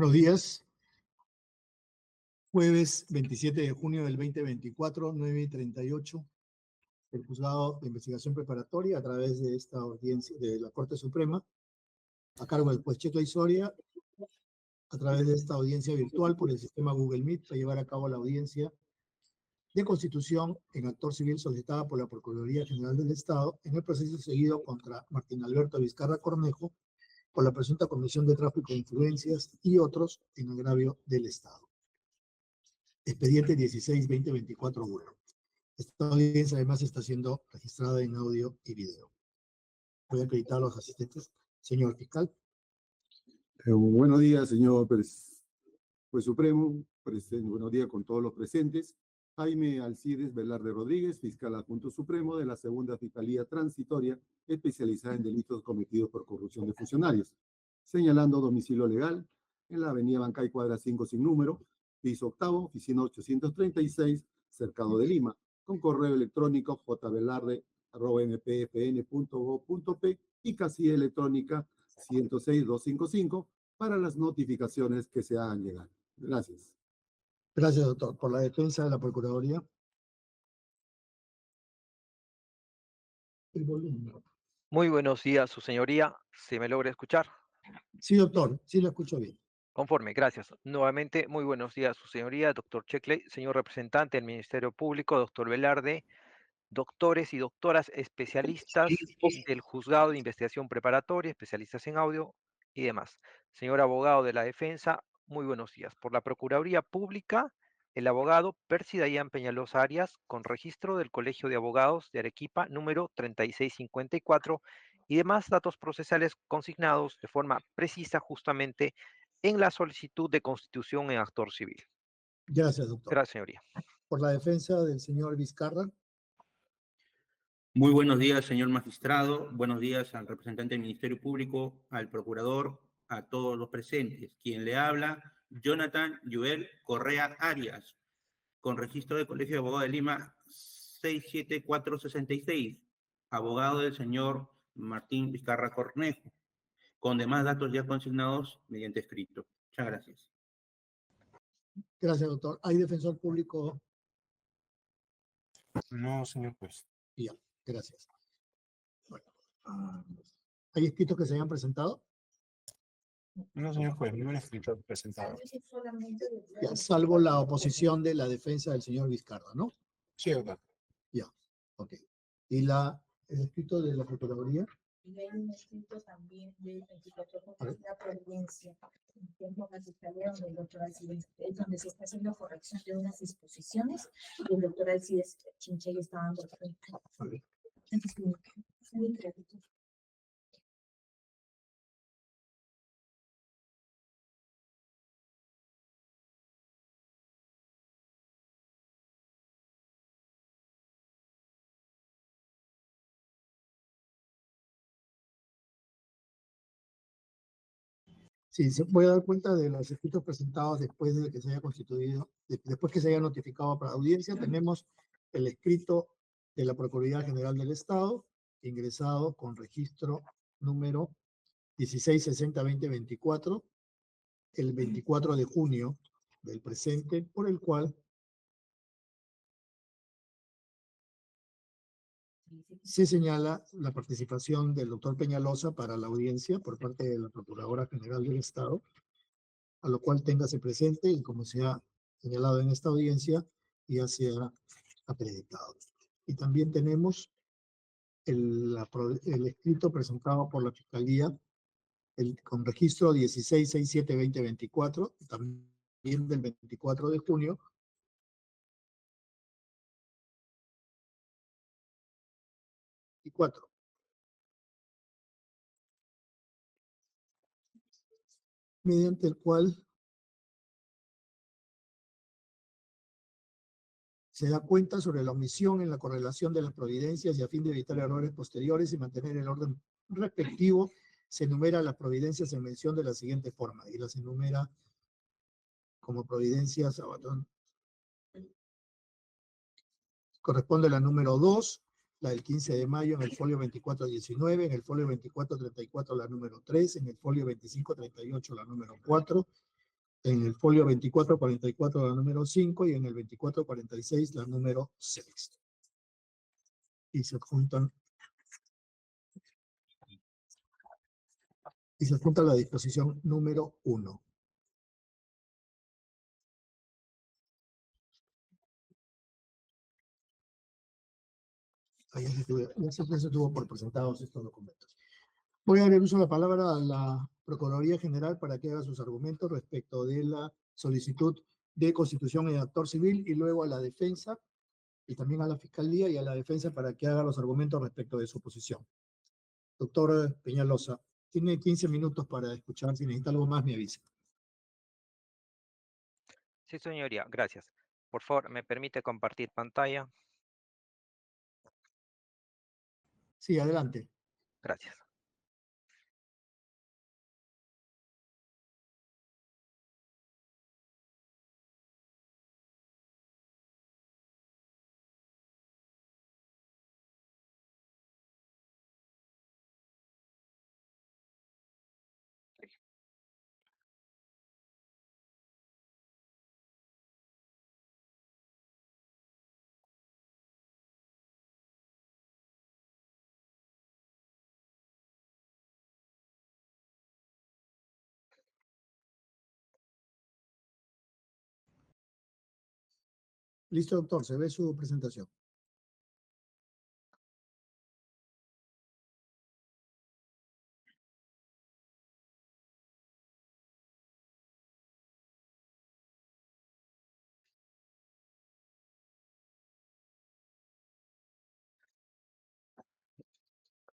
Buenos días. Jueves 27 de junio del 2024, 9:38. El Juzgado de Investigación Preparatoria, a través de esta audiencia de la Corte Suprema, a cargo del juez Checla Soria, a través de esta audiencia virtual por el sistema Google Meet, para llevar a cabo la audiencia de constitución en actor civil solicitada por la Procuraduría General del Estado en el proceso seguido contra Martín Alberto Vizcarra Cornejo por la presunta comisión de tráfico de influencias y otros en agravio del Estado. Expediente 16-2024-1. Esta audiencia además está siendo registrada en audio y video. Voy a acreditar a los asistentes. Señor fiscal. Buenos días, señor juez supremo. Buenos días con todos los presentes. Jaime Alcides Velarde Rodríguez, fiscal adjunto supremo de la Segunda Fiscalía Transitoria, especializada en delitos cometidos por corrupción de funcionarios, señalando domicilio legal en la avenida Bancay, cuadra 5 sin número, piso octavo, oficina 836, Cercado de Lima, con correo electrónico jvelarde@mpfn.gov.p y casilla electrónica 106255 para las notificaciones que se hagan llegar. Gracias. Gracias, doctor. Por la defensa de la Procuraduría. El volumen. Muy buenos días, su señoría. ¿Se me logra escuchar? Sí, doctor. Sí, lo escucho bien. Conforme, gracias. Nuevamente, muy buenos días, su señoría, doctor Checley, señor representante del Ministerio Público, doctor Velarde, doctores y doctoras especialistas del Juzgado de Investigación Preparatoria, especialistas en audio y demás. Señor abogado de la defensa, muy buenos días. Por la Procuraduría Pública, el abogado Percy Dayan Peñalosa Arias, con registro del Colegio de Abogados de Arequipa, número 3654, y demás datos procesales consignados de forma precisa justamente en la solicitud de constitución en actor civil. Gracias, doctor. Gracias, señoría. Por la defensa del señor Vizcarra. Muy buenos días, señor magistrado. Buenos días al representante del Ministerio Público, al procurador, a todos los presentes. Quien le habla, Jonathan Joel Correa Arias, con registro del Colegio de Abogados de Lima 67466, abogado del señor Martín Vizcarra Cornejo, con demás datos ya consignados mediante escrito. Muchas gracias. Gracias, doctor. ¿Hay defensor público? No, señor juez. Bien, gracias. Bueno, ¿hay escritos que se hayan presentado? No, señor juez, no han escrito presentado. Ya, salvo la oposición de la defensa del señor Vizcarra, ¿no? Sí, doctor. Ya, ok. ¿Y el escrito de la Procuraduría? Y hay un escrito también de 24 horas de la providencia, en tiempo magistrado del doctor Alcides, donde se está haciendo corrección de unas disposiciones y el doctor Alcides Chinchey está dando cuenta. Entonces, muy creativo. Sí, se puede dar cuenta de los escritos presentados después de que se haya constituido, después que se haya notificado para audiencia. Tenemos el escrito de la Procuraduría General del Estado, ingresado con registro número 1660-2024, el 24 de junio del presente, por el cual se señala la participación del doctor Peñalosa para la audiencia por parte de la Procuradora General del Estado, a lo cual téngase presente y como se ha señalado en esta audiencia, ya se ha acreditado. Y también tenemos el escrito presentado por la Fiscalía con registro 1667-2024, también del 24 de junio, y 4. Mediante el cual se da cuenta sobre la omisión en la correlación de las providencias y a fin de evitar errores posteriores y mantener el orden respectivo, se enumera las providencias en mención de la siguiente forma, y las enumera como providencias, corresponde a la número 2, la del 15 de mayo en el folio 2419, en el folio 2434 la número 3, en el folio 2538 la número 4, En el folio 2444 la número 5 y en el 2446 la número 6. Y se juntan. Y se junta la disposición número 1. Ya se tuvo por presentados estos documentos. Voy a dar el uso de la palabra a la Procuraduría General para que haga sus argumentos respecto de la solicitud de constitución en actor civil y luego a la defensa y también a la Fiscalía y a la defensa para que haga los argumentos respecto de su posición. Doctor Peñalosa, tiene 15 minutos para escuchar. Si necesita algo más, me avisa. Sí, señoría, gracias. Por favor, ¿me permite compartir pantalla? Sí, adelante. Gracias. Listo, doctor, se ve su presentación.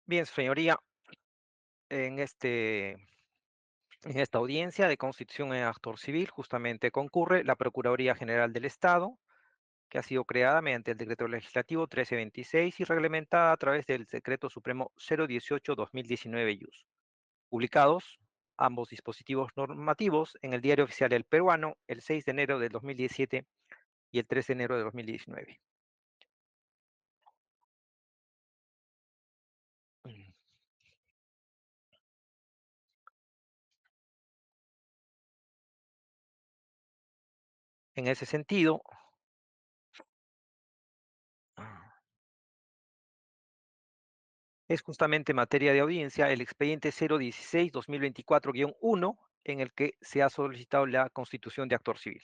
Bien, señoría, en esta audiencia de constitución en actor civil justamente concurre la Procuraduría General del Estado, que ha sido creada mediante el Decreto Legislativo 1326 y reglamentada a través del Decreto Supremo 018-2019 publicados ambos dispositivos normativos en el Diario Oficial del Peruano el 6 de enero del 2017 y el 3 de enero de 2019. En ese sentido, es justamente materia de audiencia el expediente 016-2024-1 en el que se ha solicitado la constitución de actor civil.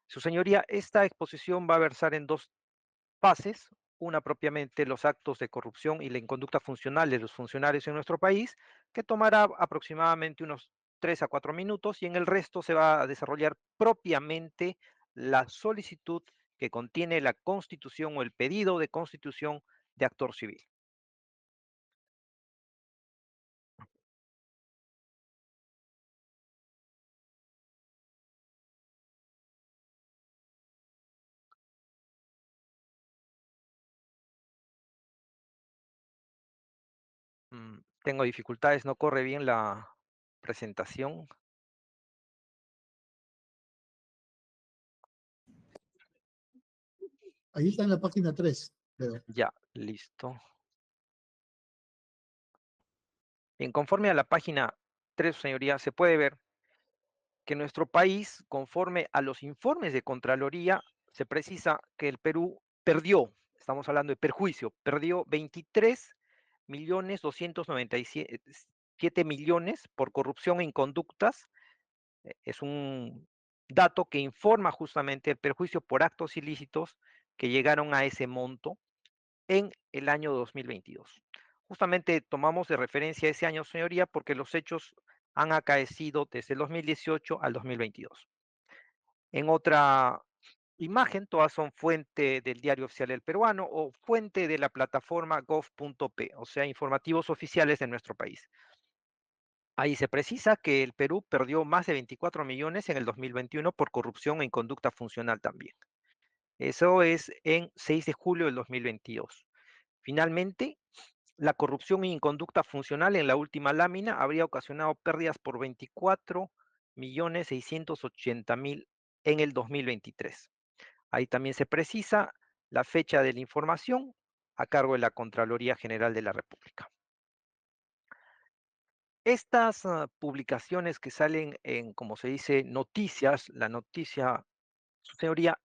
Su señoría, esta exposición va a versar en dos fases, una propiamente los actos de corrupción y la inconducta funcional de los funcionarios en nuestro país, que tomará aproximadamente unos 3 a 4 minutos, y en el resto se va a desarrollar propiamente la solicitud que contiene la constitución o el pedido de constitución de actor civil. Tengo dificultades, no corre bien la presentación. Ahí está en la página 3. Pero Ya, listo. Bien, conforme a la página 3, señoría, se puede ver que nuestro país, conforme a los informes de Contraloría, se precisa que el Perú perdió, estamos hablando de perjuicio, perdió 23.297 millones por corrupción e inconductas. Es un dato que informa justamente el perjuicio por actos ilícitos que llegaron a ese monto en el año 2022. Justamente tomamos de referencia ese año, señoría, porque los hechos han acaecido desde el 2018 al 2022. En otra imagen, todas son fuente del Diario Oficial del Peruano o fuente de la plataforma gov.p, o sea, informativos oficiales de nuestro país. Ahí se precisa que el Perú perdió más de 24 millones en el 2021 por corrupción e inconducta funcional también. Eso es en 6 de julio del 2022. Finalmente, la corrupción e inconducta funcional en la última lámina habría ocasionado pérdidas por 24.680.000 en el 2023. Ahí también se precisa la fecha de la información a cargo de la Contraloría General de la República. Estas publicaciones que salen en, como se dice, noticias, la noticia, su señoría,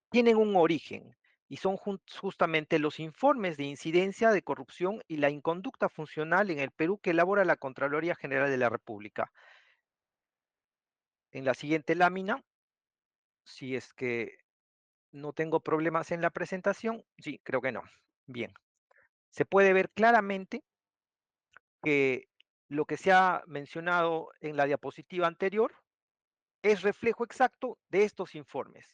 tienen un origen y son justamente los informes de incidencia de corrupción y la inconducta funcional en el Perú que elabora la Contraloría General de la República. En la siguiente lámina, si es que no tengo problemas en la presentación, sí, creo que no. Bien, se puede ver claramente que lo que se ha mencionado en la diapositiva anterior es reflejo exacto de estos informes.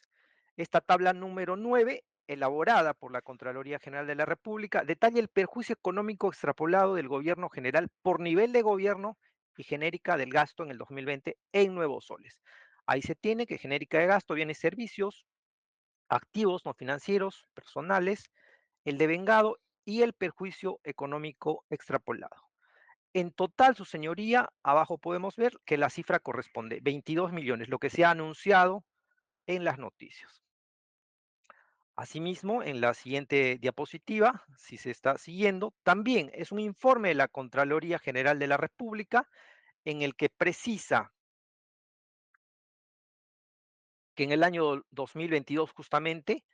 Esta tabla número 9, elaborada por la Contraloría General de la República, detalla el perjuicio económico extrapolado del gobierno general por nivel de gobierno y genérica del gasto en el 2020 en nuevos soles. Ahí se tiene que genérica de gasto, bienes y servicios, activos no financieros, personales, el devengado y el perjuicio económico extrapolado. En total, su señoría, abajo podemos ver que la cifra corresponde 22 millones, lo que se ha anunciado en las noticias. Asimismo, en la siguiente diapositiva, si se está siguiendo, también es un informe de la Contraloría General de la República en el que precisa que en el año 2022 justamente,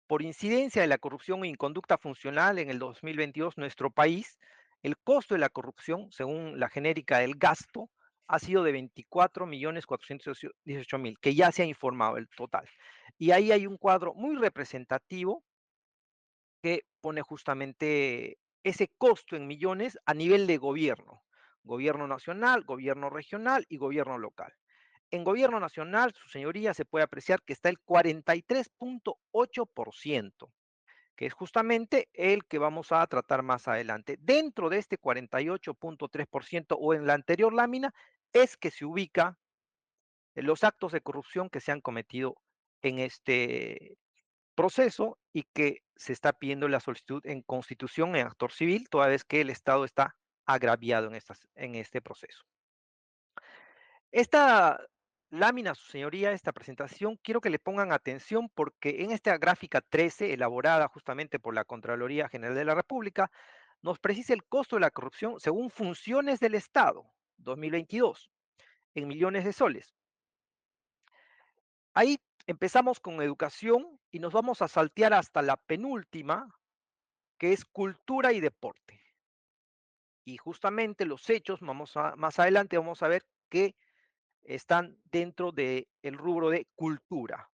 por incidencia de la corrupción e inconducta funcional en el 2022, nuestro país, el costo de la corrupción, según la genérica del gasto, ha sido de 24.418.000, que ya se ha informado el total. Y ahí hay un cuadro muy representativo que pone justamente ese costo en millones a nivel de gobierno, gobierno nacional, gobierno regional y gobierno local. En gobierno nacional, su señoría, se puede apreciar que está el 43.8%, que es justamente el que vamos a tratar más adelante. Dentro de este 48.3% o en la anterior lámina es que se ubica los actos de corrupción que se han cometido en este proceso y que se está pidiendo la solicitud en constitución, en actor civil, toda vez que el Estado está agraviado en este proceso. Esta lámina, su señoría, esta presentación, quiero que le pongan atención porque en esta gráfica 13, elaborada justamente por la Contraloría General de la República, nos precisa el costo de la corrupción según funciones del Estado, 2022, en millones de soles. Ahí empezamos con educación y nos vamos a saltear hasta la penúltima, que es cultura y deporte. Y justamente los hechos, más adelante vamos a ver que están dentro del rubro de cultura.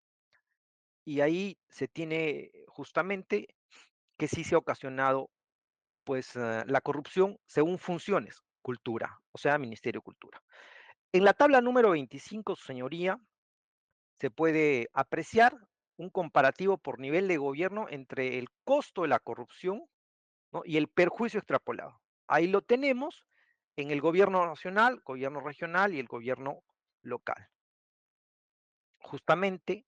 Y ahí se tiene justamente que sí se ha ocasionado pues la corrupción según funciones, cultura, o sea, Ministerio de Cultura. En la tabla número 25, su señoría, se puede apreciar un comparativo por nivel de gobierno entre el costo de la corrupción, ¿no?, y el perjuicio extrapolado. Ahí lo tenemos en el gobierno nacional, gobierno regional y el gobierno local. Justamente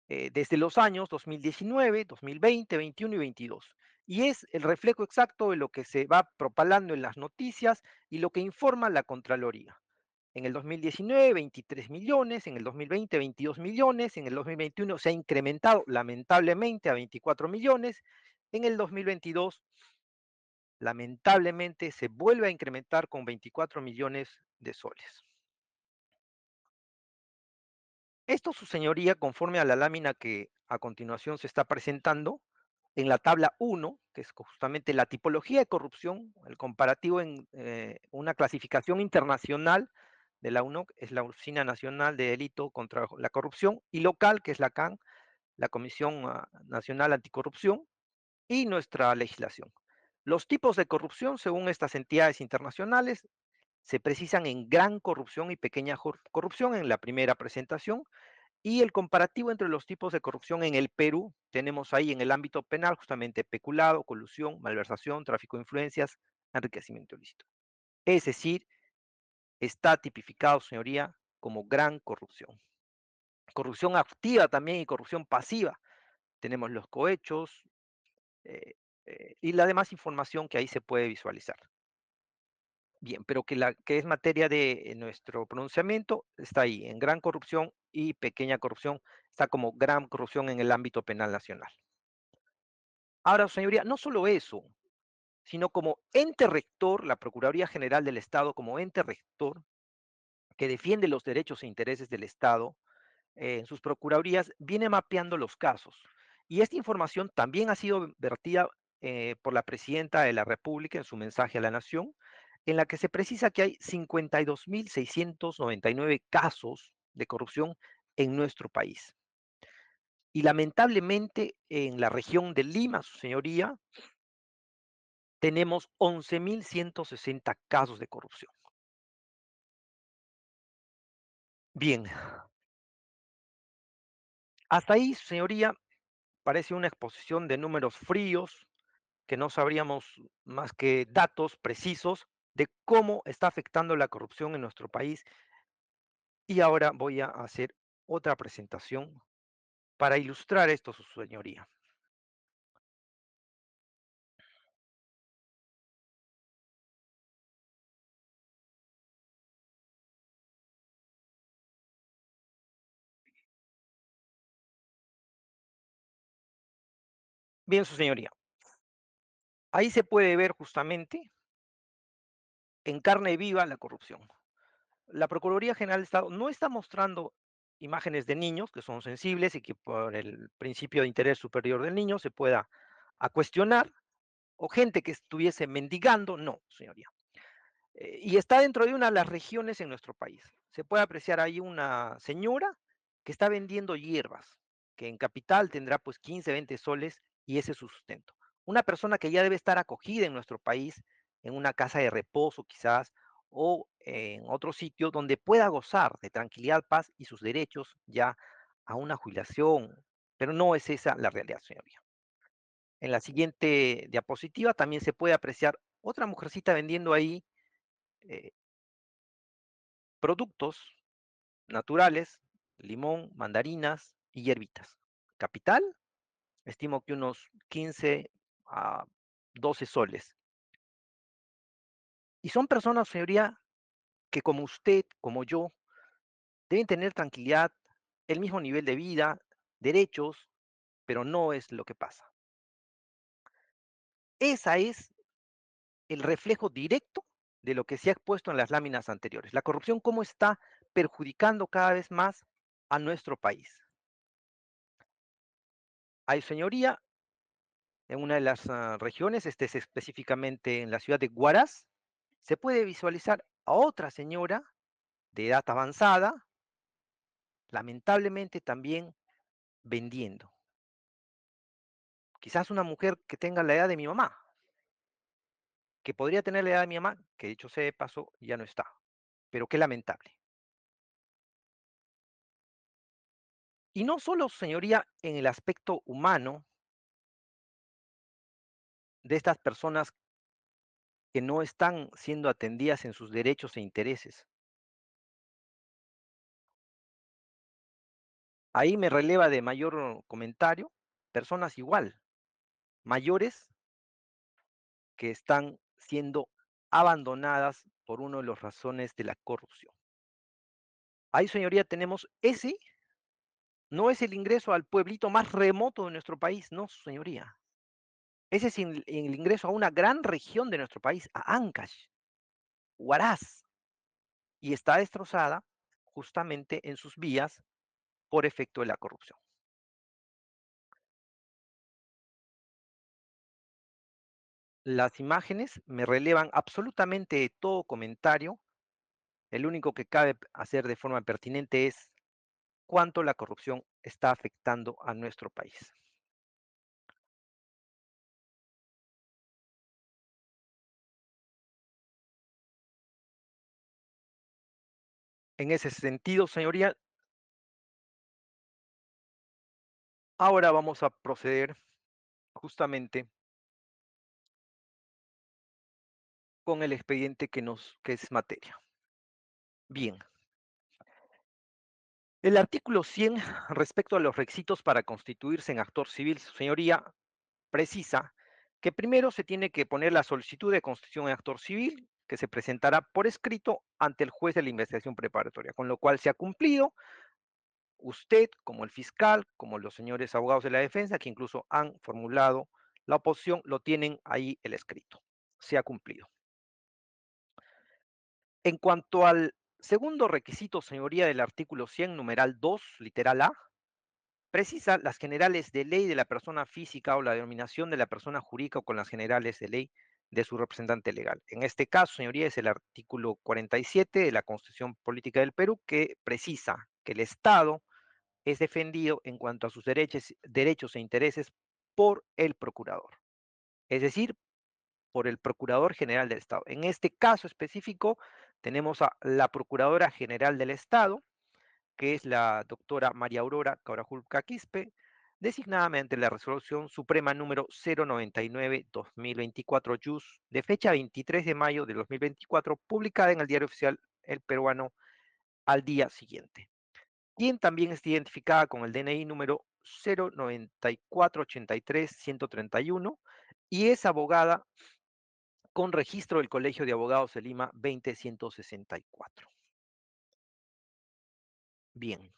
desde los años 2019, 2020, 21 y 22. Y es el reflejo exacto de lo que se va propalando en las noticias y lo que informa la Contraloría. En el 2019, 23 millones, en el 2020, 22 millones, en el 2021 se ha incrementado lamentablemente a 24 millones, en el 2022 lamentablemente se vuelve a incrementar con 24 millones de soles. Esto, su señoría, conforme a la lámina que a continuación se está presentando, en la tabla 1, que es justamente la tipología de corrupción, el comparativo en una clasificación internacional de la UNOC, es la Oficina Nacional de Delito contra la Corrupción, y local, que es la CAN, la Comisión Nacional Anticorrupción, y nuestra legislación. Los tipos de corrupción, según estas entidades internacionales, se precisan en gran corrupción y pequeña corrupción en la primera presentación, y el comparativo entre los tipos de corrupción en el Perú, tenemos ahí en el ámbito penal justamente peculado, colusión, malversación, tráfico de influencias, enriquecimiento ilícito. Es decir, está tipificado, señoría, como gran corrupción. Corrupción activa también y corrupción pasiva. Tenemos los cohechos eh, y la demás información que ahí se puede visualizar. Bien, pero que es materia de nuestro pronunciamiento, está ahí, en gran corrupción y pequeña corrupción, está como gran corrupción en el ámbito penal nacional. Ahora, señoría, no solo eso, sino como ente rector, la Procuraduría General del Estado como ente rector que defiende los derechos e intereses del Estado, en sus procuradurías, viene mapeando los casos. Y esta información también ha sido vertida por la presidenta de la República en su mensaje a la Nación, en la que se precisa que hay 52.699 casos de corrupción en nuestro país. Y lamentablemente en la región de Lima, su señoría, tenemos 11.160 casos de corrupción. Bien, hasta ahí, su señoría, parece una exposición de números fríos, que no sabríamos más que datos precisos de cómo está afectando la corrupción en nuestro país. Y ahora voy a hacer otra presentación para ilustrar esto, su señoría. Bien, su señoría. Ahí se puede ver justamente en carne viva la corrupción. La Procuraduría General del Estado no está mostrando imágenes de niños que son sensibles y que por el principio de interés superior del niño se pueda a cuestionar, o gente que estuviese mendigando, no, señoría. Y está dentro de una de las regiones en nuestro país. Se puede apreciar ahí una señora que está vendiendo hierbas, que en capital tendrá pues 15, 20 soles y ese es su sustento. Una persona que ya debe estar acogida en nuestro país, en una casa de reposo quizás, o en otro sitio donde pueda gozar de tranquilidad, paz y sus derechos ya a una jubilación. Pero no es esa la realidad, señoría. En la siguiente diapositiva también se puede apreciar otra mujercita vendiendo ahí eh, productos naturales, limón, mandarinas y hierbitas. Capital, estimo que unos 15 a 12 soles. Y son personas, señoría, que como usted, como yo, deben tener tranquilidad, el mismo nivel de vida, derechos, pero no es lo que pasa. Esa es el reflejo directo de lo que se ha expuesto en las láminas anteriores. La corrupción, cómo está perjudicando cada vez más a nuestro país. Hay, señoría, en una de las regiones, este es específicamente en la ciudad de Huaraz, se puede visualizar a otra señora de edad avanzada, lamentablemente también vendiendo. Quizás una mujer que tenga la edad de mi mamá, que podría tener la edad de mi mamá, que dicho sea de paso, ya no está. Pero qué lamentable. Y no solo, señoría, en el aspecto humano de estas personas que no están siendo atendidas en sus derechos e intereses. Ahí me releva de mayor comentario personas igual, mayores, que están siendo abandonadas por una de las razones de la corrupción. Ahí, señoría, tenemos ese, no es el ingreso al pueblito más remoto de nuestro país, no, señoría. Ese es el ingreso a una gran región de nuestro país, a Ancash, Huaraz, y está destrozada justamente en sus vías por efecto de la corrupción. Las imágenes me relevan absolutamente todo comentario. El único que cabe hacer de forma pertinente es cuánto la corrupción está afectando a nuestro país. En ese sentido, señoría, ahora vamos a proceder justamente con el expediente que es materia. Bien. El artículo 100 respecto a los requisitos para constituirse en actor civil, señoría, precisa que primero se tiene que poner la solicitud de constitución en actor civil, que se presentará por escrito ante el juez de la investigación preparatoria, con lo cual se ha cumplido. Usted, como el fiscal, como los señores abogados de la defensa, que incluso han formulado la oposición, lo tienen ahí el escrito. se ha cumplido. En cuanto al segundo requisito, señoría, del artículo 100, numeral 2, literal A, precisa las generales de ley de la persona física o la denominación de la persona jurídica con las generales de ley de su representante legal. En este caso, señoría, es el artículo 47 de la Constitución Política del Perú, que precisa que el Estado es defendido en cuanto a sus derechos e intereses por el procurador, es decir, por el Procurador General del Estado. En este caso específico, tenemos a la Procuradora General del Estado, que es la doctora María Aurora Cabrajulca Quispe, designada mediante la Resolución Suprema número 099-2024 JUS, de fecha 23 de mayo de 2024, publicada en el Diario Oficial El Peruano al día siguiente, quien también está identificada con el DNI número 09483-131 y es abogada con registro del Colegio de Abogados de Lima 20164. Bien.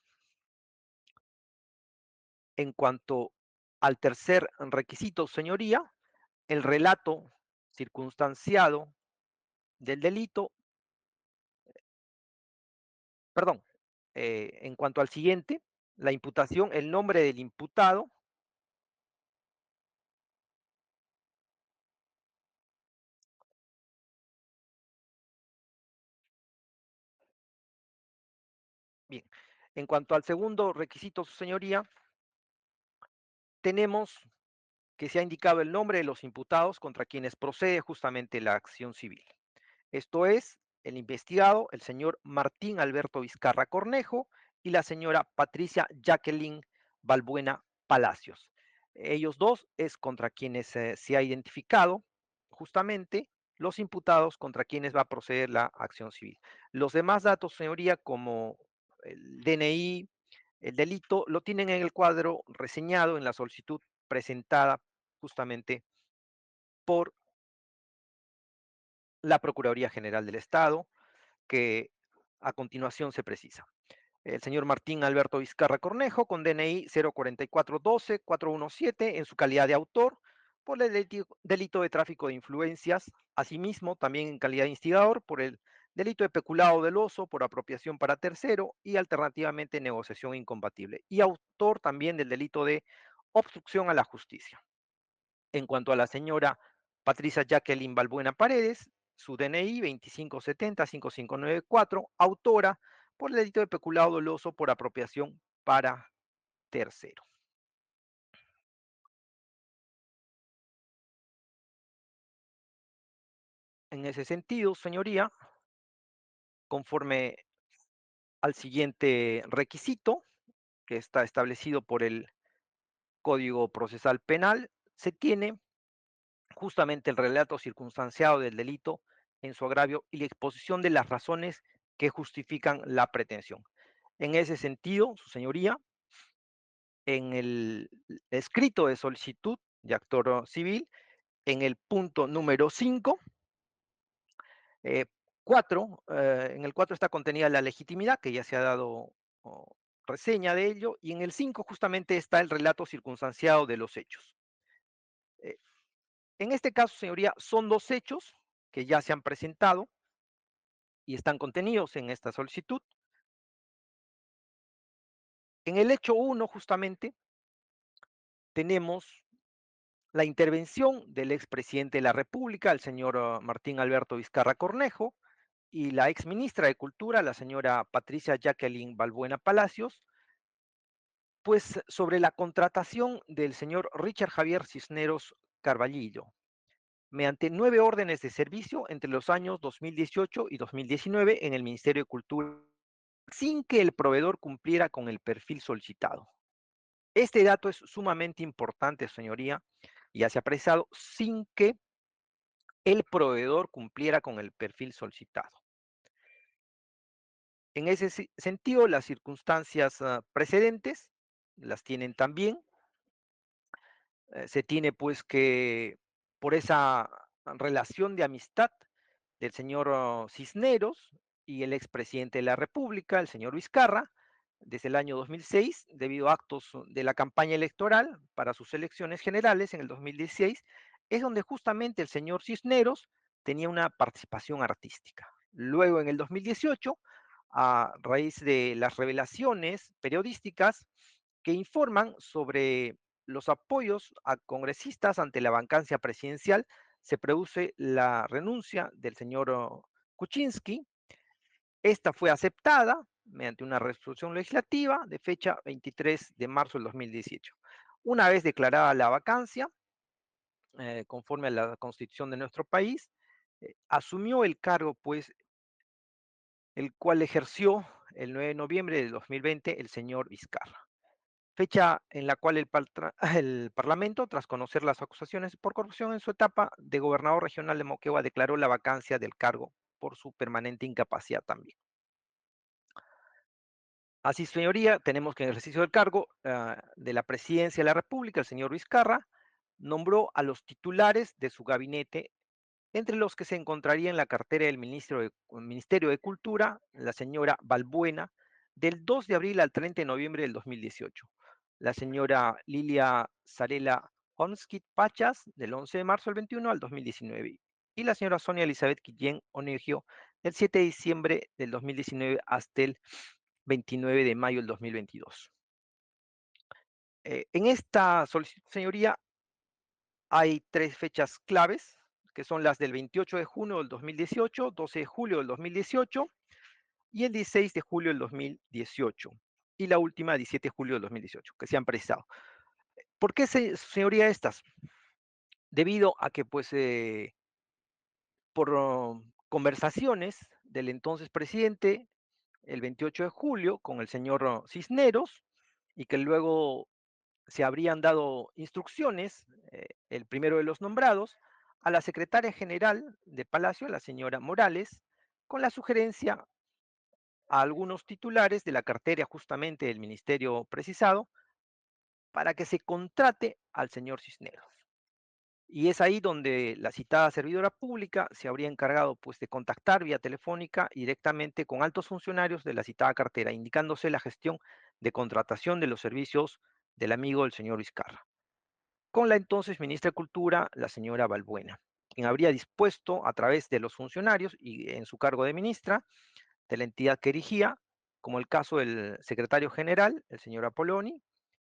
En cuanto al tercer requisito, señoría, el relato circunstanciado del delito, perdón, en cuanto al siguiente, la imputación, el nombre del imputado, bien, en cuanto al segundo requisito, su señoría, tenemos que se ha indicado el nombre de los imputados contra quienes procede justamente la acción civil. Esto es, el investigado, el señor Martín Alberto Vizcarra Cornejo y la señora Patricia Jacqueline Balbuena Palacios. Ellos dos es contra quienes se ha identificado justamente los imputados contra quienes va a proceder la acción civil. Los demás datos, señoría, como el DNI, el delito, lo tienen en el cuadro reseñado en la solicitud presentada justamente por la Procuraduría General del Estado, que a continuación se precisa. El señor Martín Alberto Vizcarra Cornejo, con DNI 04412-417, en su calidad de autor, por el delito de tráfico de influencias, asimismo, también en calidad de instigador, por el delito de peculado doloso, por apropiación para tercero y alternativamente negociación incompatible, y autor también del delito de obstrucción a la justicia. En cuanto a la señora Patricia Jacqueline Balbuena Paredes, su DNI 2570-5594, autora por el delito de peculado doloso por apropiación para tercero. En ese sentido, señoría, conforme al siguiente requisito que está establecido por el Código Procesal Penal, se tiene justamente el relato circunstanciado del delito en su agravio y la exposición de las razones que justifican la pretensión. En ese sentido, su señoría, en el escrito de solicitud de actor civil, en el punto número 5, 4, en el 4 está contenida la legitimidad, que ya se ha dado reseña de ello, y en el 5 justamente está el relato circunstanciado de los hechos. En este caso, señoría, son dos hechos que ya se han presentado y están contenidos en esta solicitud. En el hecho 1, justamente, tenemos la intervención del expresidente de la República, el señor Martín Alberto Vizcarra Cornejo, y la exministra de Cultura, la señora Patricia Jacqueline Balbuena Palacios, pues sobre la contratación del señor Richard Javier Cisneros Carballillo, mediante 9 órdenes de servicio entre los años 2018 y 2019 en el Ministerio de Cultura, sin que el proveedor cumpliera con el perfil solicitado. Este dato es sumamente importante, señoría, y ya se ha apreciado, sin que el proveedor cumpliera con el perfil solicitado. En ese sentido, las circunstancias precedentes las tienen también. Se tiene pues que por esa relación de amistad del señor Cisneros y el expresidente de la República, el señor Vizcarra, desde el año 2006, debido a actos de la campaña electoral para sus elecciones generales en el 2016, es donde justamente el señor Cisneros tenía una participación artística. Luego, en el 2018, a raíz de las revelaciones periodísticas que informan sobre los apoyos a congresistas ante la vacancia presidencial, se produce la renuncia del señor Kuczynski. Esta fue aceptada mediante una resolución legislativa de fecha 23 de marzo del 2018. Una vez declarada la vacancia, conforme a la constitución de nuestro país, asumió el cargo, pues, el cual ejerció el 9 de noviembre de 2020 el señor Vizcarra, fecha en la cual el Parlamento, tras conocer las acusaciones por corrupción en su etapa de gobernador regional de Moquegua, declaró la vacancia del cargo por su permanente incapacidad también. Así, señoría, tenemos que en el ejercicio del cargo de la presidencia de la República, el señor Vizcarra nombró a los titulares de su gabinete, entre los que se encontraría en la cartera del Ministerio de Cultura, la señora Balbuena, del 2 de abril al 30 de noviembre del 2018. La señora Lilia Sarela Honskit Pachas, del 11 de marzo al 21 al 2019. Y la señora Sonia Elizabeth Guillén Onegio, del 7 de diciembre del 2019 hasta el 29 de mayo del 2022. En esta solicitud, señoría, hay 3 fechas claves, que son las del 28 de junio del 2018, 12 de julio del 2018 y el 16 de julio del 2018. Y la última, 17 de julio del 2018, que se han precisado. ¿Por qué, señoría, estas? Debido a que, pues, por conversaciones del entonces presidente, el 28 de julio, con el señor Cisneros, y que luego se habrían dado instrucciones, el primero de los nombrados, a la secretaria general de Palacio, la señora Morales, con la sugerencia a algunos titulares de la cartera justamente del ministerio precisado para que se contrate al señor Cisneros. Y es ahí donde la citada servidora pública se habría encargado, pues, de contactar vía telefónica directamente con altos funcionarios de la citada cartera, indicándose la gestión de contratación de los servicios del amigo del señor Vizcarra, con la entonces ministra de Cultura, la señora Balbuena, quien habría dispuesto a través de los funcionarios y en su cargo de ministra de la entidad que erigía, como el caso del secretario general, el señor Apoloni,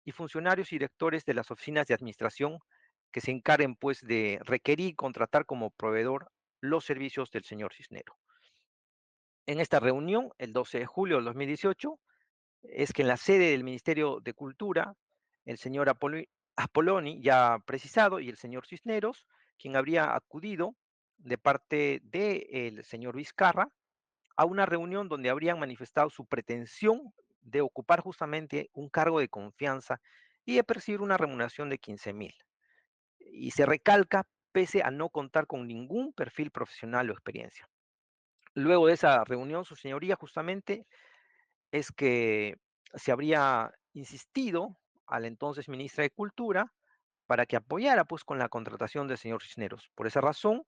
y funcionarios y directores de las oficinas de administración que se encarguen, pues, de requerir y contratar como proveedor los servicios del señor Cisnero. En esta reunión, el 12 de julio del 2018, es que en la sede del Ministerio de Cultura, el señor Apoloni, ya precisado, y el señor Cisneros, quien habría acudido de parte del señor Vizcarra a una reunión donde habrían manifestado su pretensión de ocupar justamente un cargo de confianza y de percibir una remuneración de 15,000. Y se recalca pese a no contar con ningún perfil profesional o experiencia. Luego de esa reunión, su señoría, justamente es que se habría insistido a la entonces ministra de Cultura para que apoyara, pues, con la contratación del señor Cisneros. Por esa razón,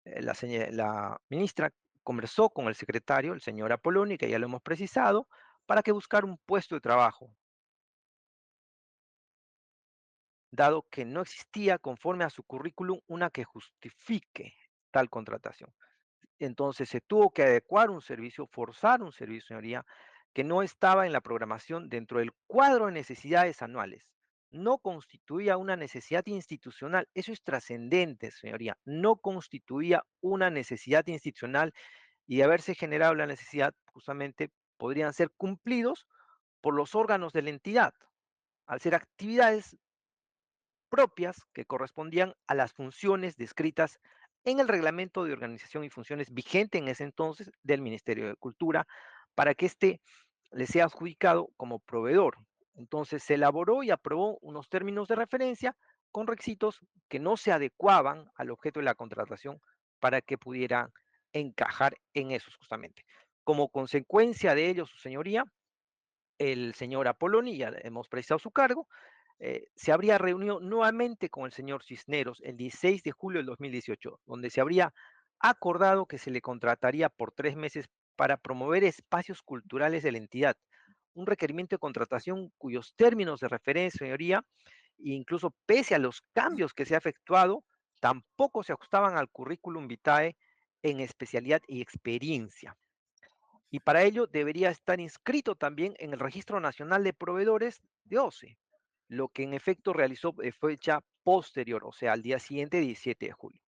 la ministra conversó con el secretario, el señor Apoloni, que ya lo hemos precisado, para que buscara un puesto de trabajo, dado que no existía conforme a su currículum una que justifique tal contratación. Entonces se tuvo que adecuar un servicio, forzar un servicio, señoría, que no estaba en la programación dentro del cuadro de necesidades anuales. No constituía una necesidad institucional. Eso es trascendente, señoría. No constituía una necesidad institucional, y de haberse generado la necesidad, justamente podrían ser cumplidos por los órganos de la entidad, al ser actividades propias que correspondían a las funciones descritas en el reglamento de organización y funciones vigente en ese entonces del Ministerio de Cultura, para que éste le sea adjudicado como proveedor. Entonces se elaboró y aprobó unos términos de referencia con requisitos que no se adecuaban al objeto de la contratación para que pudieran encajar en esos justamente. Como consecuencia de ello, su señoría, el señor Apoloni, ya hemos precisado su cargo, se habría reunido nuevamente con el señor Cisneros el 16 de julio del 2018, donde se habría acordado que se le contrataría por 3 meses para promover espacios culturales de la entidad, un requerimiento de contratación cuyos términos de referencia, señoría, incluso pese a los cambios que se ha efectuado, tampoco se ajustaban al currículum vitae en especialidad y experiencia. Y para ello debería estar inscrito también en el Registro Nacional de Proveedores de OCE, lo que en efecto realizó de fecha posterior, o sea, al día siguiente, 17 de julio.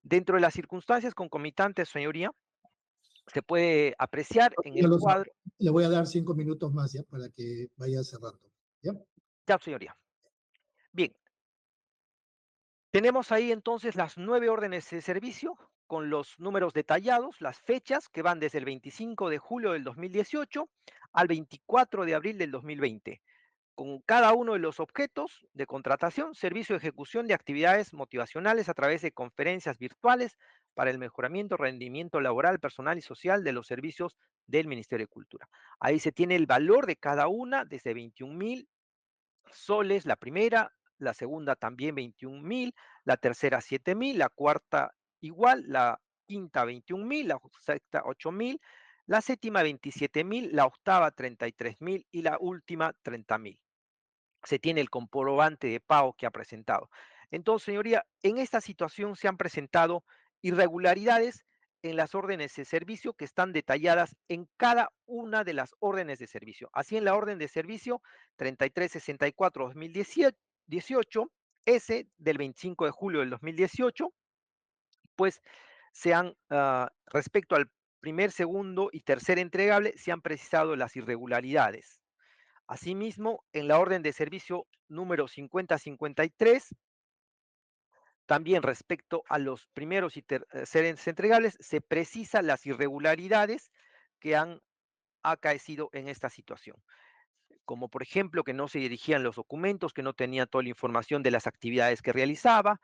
Dentro de las circunstancias concomitantes, señoría, se puede apreciar en Ya el lo sabe. cuadro. Le voy a dar 5 minutos más ya para que vaya cerrando. ¿Ya? Ya, señoría. Bien, tenemos ahí entonces las 9 órdenes de servicio con los números detallados, las fechas que van desde el 25 de julio del 2018 al 24 de abril del 2020, con cada uno de los objetos de contratación, servicio de ejecución de actividades motivacionales a través de conferencias virtuales para el mejoramiento, rendimiento laboral, personal y social de los servicios del Ministerio de Cultura. Ahí se tiene el valor de cada una, desde 21.000 soles la primera, la segunda también 21.000, la tercera 7.000, la cuarta igual, la quinta 21.000, la sexta 8.000, la séptima 27.000, la octava 33.000 y la última 30.000. Se tiene el comprobante de pago que ha presentado. Entonces, señoría, en esta situación se han presentado irregularidades en las órdenes de servicio que están detalladas en cada una de las órdenes de servicio. Así en la orden de servicio 3364-2018, S del 25 de julio del 2018, pues se han, respecto al primer, segundo y tercer entregable, se han precisado las irregularidades. Asimismo, en la orden de servicio número 5053, también respecto a los primeros y terceros entregables, se precisa las irregularidades que han acaecido en esta situación. Como por ejemplo, que no se dirigían los documentos, que no tenía toda la información de las actividades que realizaba,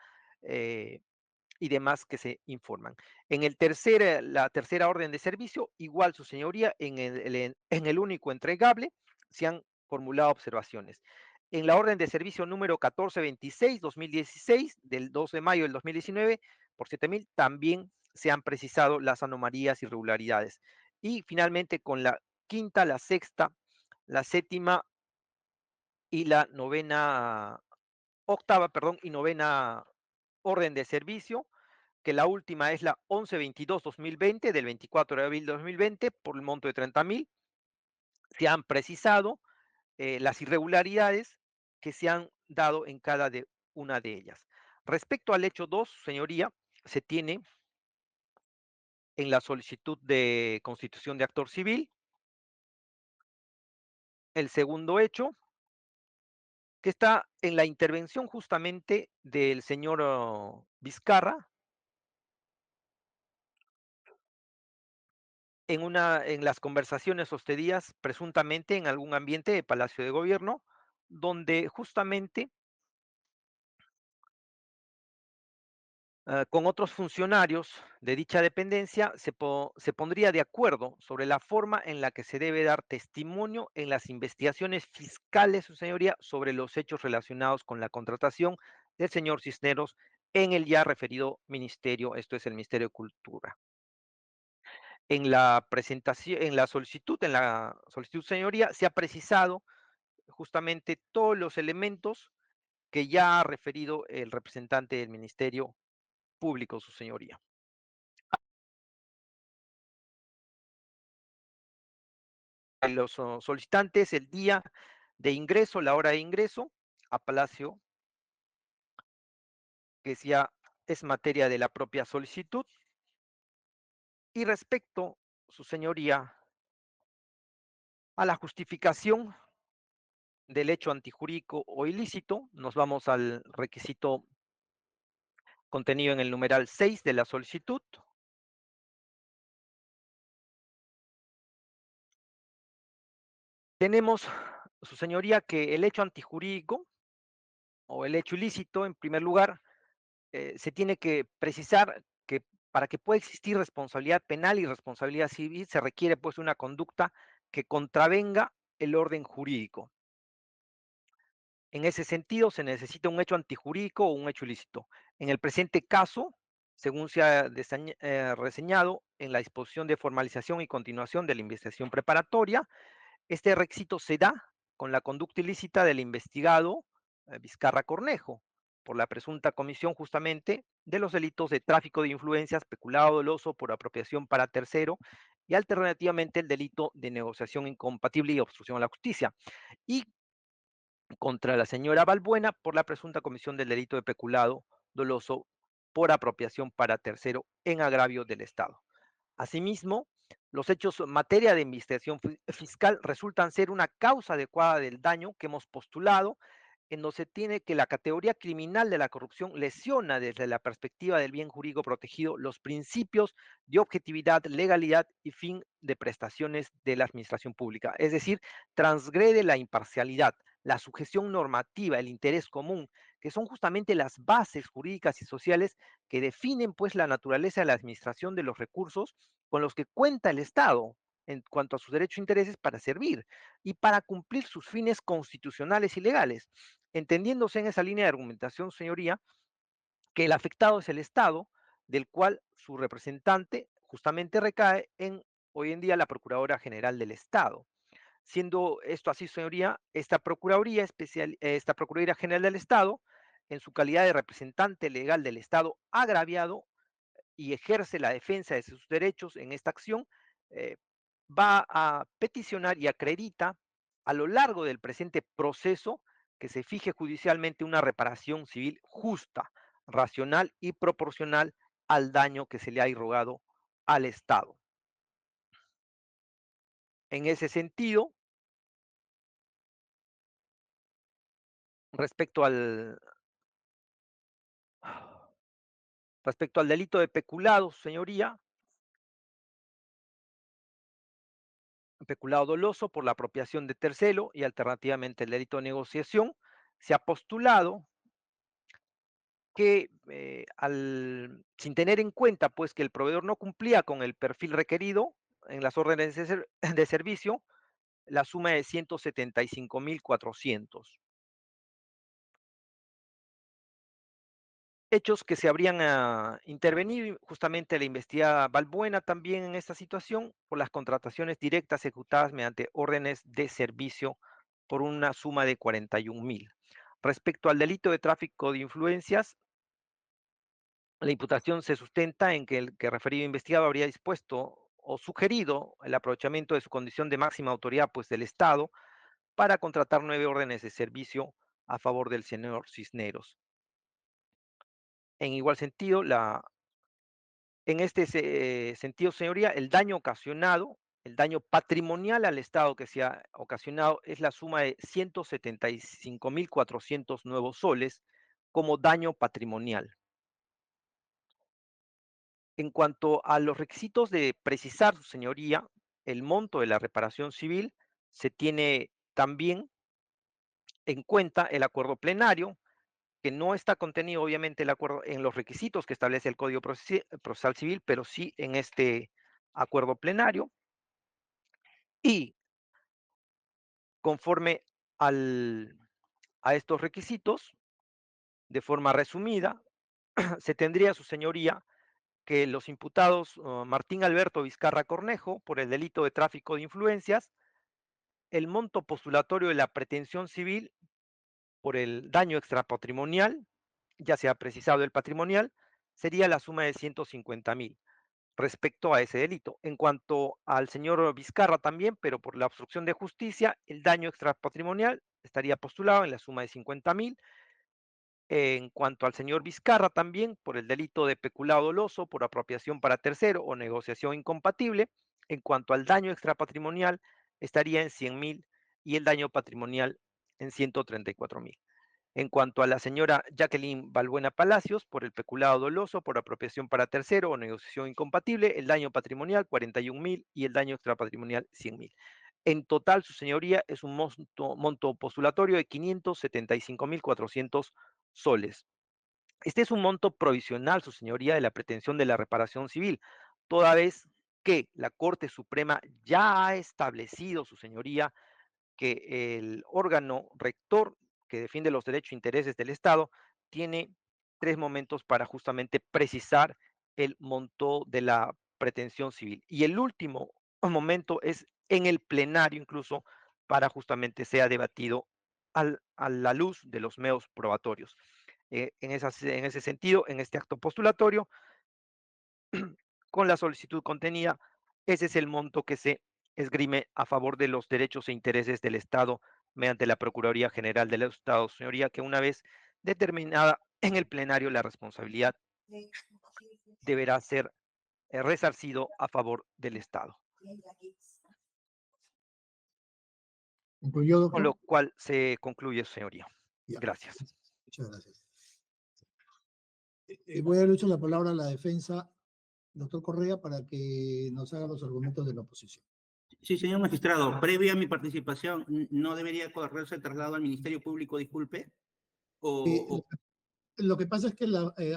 y demás que se informan. En la tercera orden de servicio, igual su señoría, en el único entregable se han formulado observaciones. En la orden de servicio número 1426-2016, del 2 de mayo del 2019, por 7.000, también se han precisado las anomalías y irregularidades. Y finalmente con la quinta, la sexta, la séptima y la novena, octava, perdón, y novena orden de servicio, que la última es la 1122-2020 del 24 de abril de 2020 por el monto de 30.000, se han precisado las irregularidades que se han dado en cada una de ellas. Respecto al hecho 2, señoría, se tiene en la solicitud de constitución de actor civil el segundo hecho, que está en la intervención justamente del señor Vizcarra en las conversaciones sostenidas presuntamente en algún ambiente de Palacio de Gobierno, donde justamente con otros funcionarios de dicha dependencia se pondría de acuerdo sobre la forma en la que se debe dar testimonio en las investigaciones fiscales, su señoría, sobre los hechos relacionados con la contratación del señor Cisneros en el ya referido ministerio, esto es el Ministerio de Cultura. En la presentación, en la solicitud, señoría, se ha precisado justamente todos los elementos que ya ha referido el representante del Ministerio Público, su señoría. Los solicitantes, el día de ingreso, la hora de ingreso a Palacio, que ya es materia de la propia solicitud. Y respecto, su señoría, a la justificación del hecho antijurídico o ilícito, nos vamos al requisito contenido en el numeral 6 de la solicitud. Tenemos, su señoría, que el hecho antijurídico o el hecho ilícito, en primer lugar, se tiene que precisar que para que pueda existir responsabilidad penal y responsabilidad civil se requiere pues una conducta que contravenga el orden jurídico. En ese sentido, se necesita un hecho antijurídico o un hecho ilícito. En el presente caso, según se ha reseñado en la disposición de formalización y continuación de la investigación preparatoria, este requisito se da con la conducta ilícita del investigado Vizcarra Cornejo, por la presunta comisión justamente de los delitos de tráfico de influencias, peculado doloso por apropiación para tercero y alternativamente el delito de negociación incompatible y obstrucción a la justicia. Y contra la señora Balbuena por la presunta comisión del delito de peculado doloso por apropiación para tercero en agravio del Estado. Asimismo, los hechos en materia de investigación fiscal resultan ser una causa adecuada del daño que hemos postulado, en donde se tiene que la categoría criminal de la corrupción lesiona desde la perspectiva del bien jurídico protegido los principios de objetividad, legalidad y fin de prestaciones de la administración pública. Es decir, transgrede la imparcialidad, la sujeción normativa, el interés común, que son justamente las bases jurídicas y sociales que definen pues la naturaleza de la administración de los recursos con los que cuenta el Estado en cuanto a sus derechos e intereses para servir y para cumplir sus fines constitucionales y legales, entendiéndose en esa línea de argumentación, señoría, que el afectado es el Estado, del cual su representante justamente recae en hoy en día la Procuradora General del Estado. Siendo esto así, señoría, esta esta Procuraduría General del Estado, en su calidad de representante legal del Estado agraviado, y ejerce la defensa de sus derechos en esta acción, eh, va a peticionar y acredita a lo largo del presente proceso que se fije judicialmente una reparación civil justa, racional y proporcional al daño que se le ha irrogado al Estado. En ese sentido, respecto al, respecto al delito de peculado, señoría, peculado doloso por la apropiación de tercero y alternativamente el delito de negociación, se ha postulado que sin tener en cuenta pues que el proveedor no cumplía con el perfil requerido en las órdenes de servicio, la suma de 175.400. Hechos que se habrían intervenido justamente la investigada Balbuena también en esta situación por las contrataciones directas ejecutadas mediante órdenes de servicio por una suma de 41.000. Respecto al delito de tráfico de influencias, la imputación se sustenta en que el que referido investigado habría dispuesto o sugerido el aprovechamiento de su condición de máxima autoridad pues del Estado para contratar 9 órdenes de servicio a favor del señor Cisneros. En igual sentido, en este sentido, señoría, el daño ocasionado, el daño patrimonial al Estado que se ha ocasionado es la suma de 175.400 nuevos soles como daño patrimonial. En cuanto a los requisitos de precisar, su señoría, el monto de la reparación civil, se tiene también en cuenta el acuerdo plenario, que no está contenido obviamente el acuerdo en los requisitos que establece el Código Procesal Civil, pero sí en este acuerdo plenario. Y conforme a estos requisitos, de forma resumida, se tendría, su señoría, que los imputados Martín Alberto Vizcarra Cornejo por el delito de tráfico de influencias, el monto postulatorio de la pretensión civil por el daño extrapatrimonial, ya se ha precisado el patrimonial, sería la suma de 150.000 respecto a ese delito. En cuanto al señor Vizcarra también, pero por la obstrucción de justicia, el daño extrapatrimonial estaría postulado en la suma de 50.000. En cuanto al señor Vizcarra también, por el delito de peculado doloso, por apropiación para tercero o negociación incompatible. En cuanto al daño extrapatrimonial, estaría en 100.000 y el daño patrimonial en 134.000. En cuanto a la señora Jacqueline Balbuena Palacios, por el peculado doloso, por apropiación para tercero o negociación incompatible, el daño patrimonial 41.000 y el daño extrapatrimonial 100.000. En total, su señoría, es un monto postulatorio de 575.400 soles. Este es un monto provisional, su señoría, de la pretensión de la reparación civil, toda vez que la Corte Suprema ya ha establecido, su señoría, que el órgano rector que defiende los derechos e intereses del Estado tiene 3 momentos para justamente precisar el monto de la pretensión civil. Y el último momento es en el plenario incluso para justamente sea debatido a la luz de los medios probatorios. en ese sentido, en este acto postulatorio, con la solicitud contenida, ese es el monto que se esgrime a favor de los derechos e intereses del Estado mediante la Procuraduría General del Estado, señoría, que una vez determinada en el plenario la responsabilidad deberá ser resarcido a favor del Estado. ¿Concluyó, Con doctor? lo cual se concluye, señoría. Ya. Gracias. Muchas gracias. Voy a dar la palabra a la defensa, doctor Correa, para que nos haga los argumentos de la oposición. Sí, señor magistrado, previa a mi participación, ¿no debería correrse el traslado al Ministerio Público, disculpe? O, Lo que pasa es que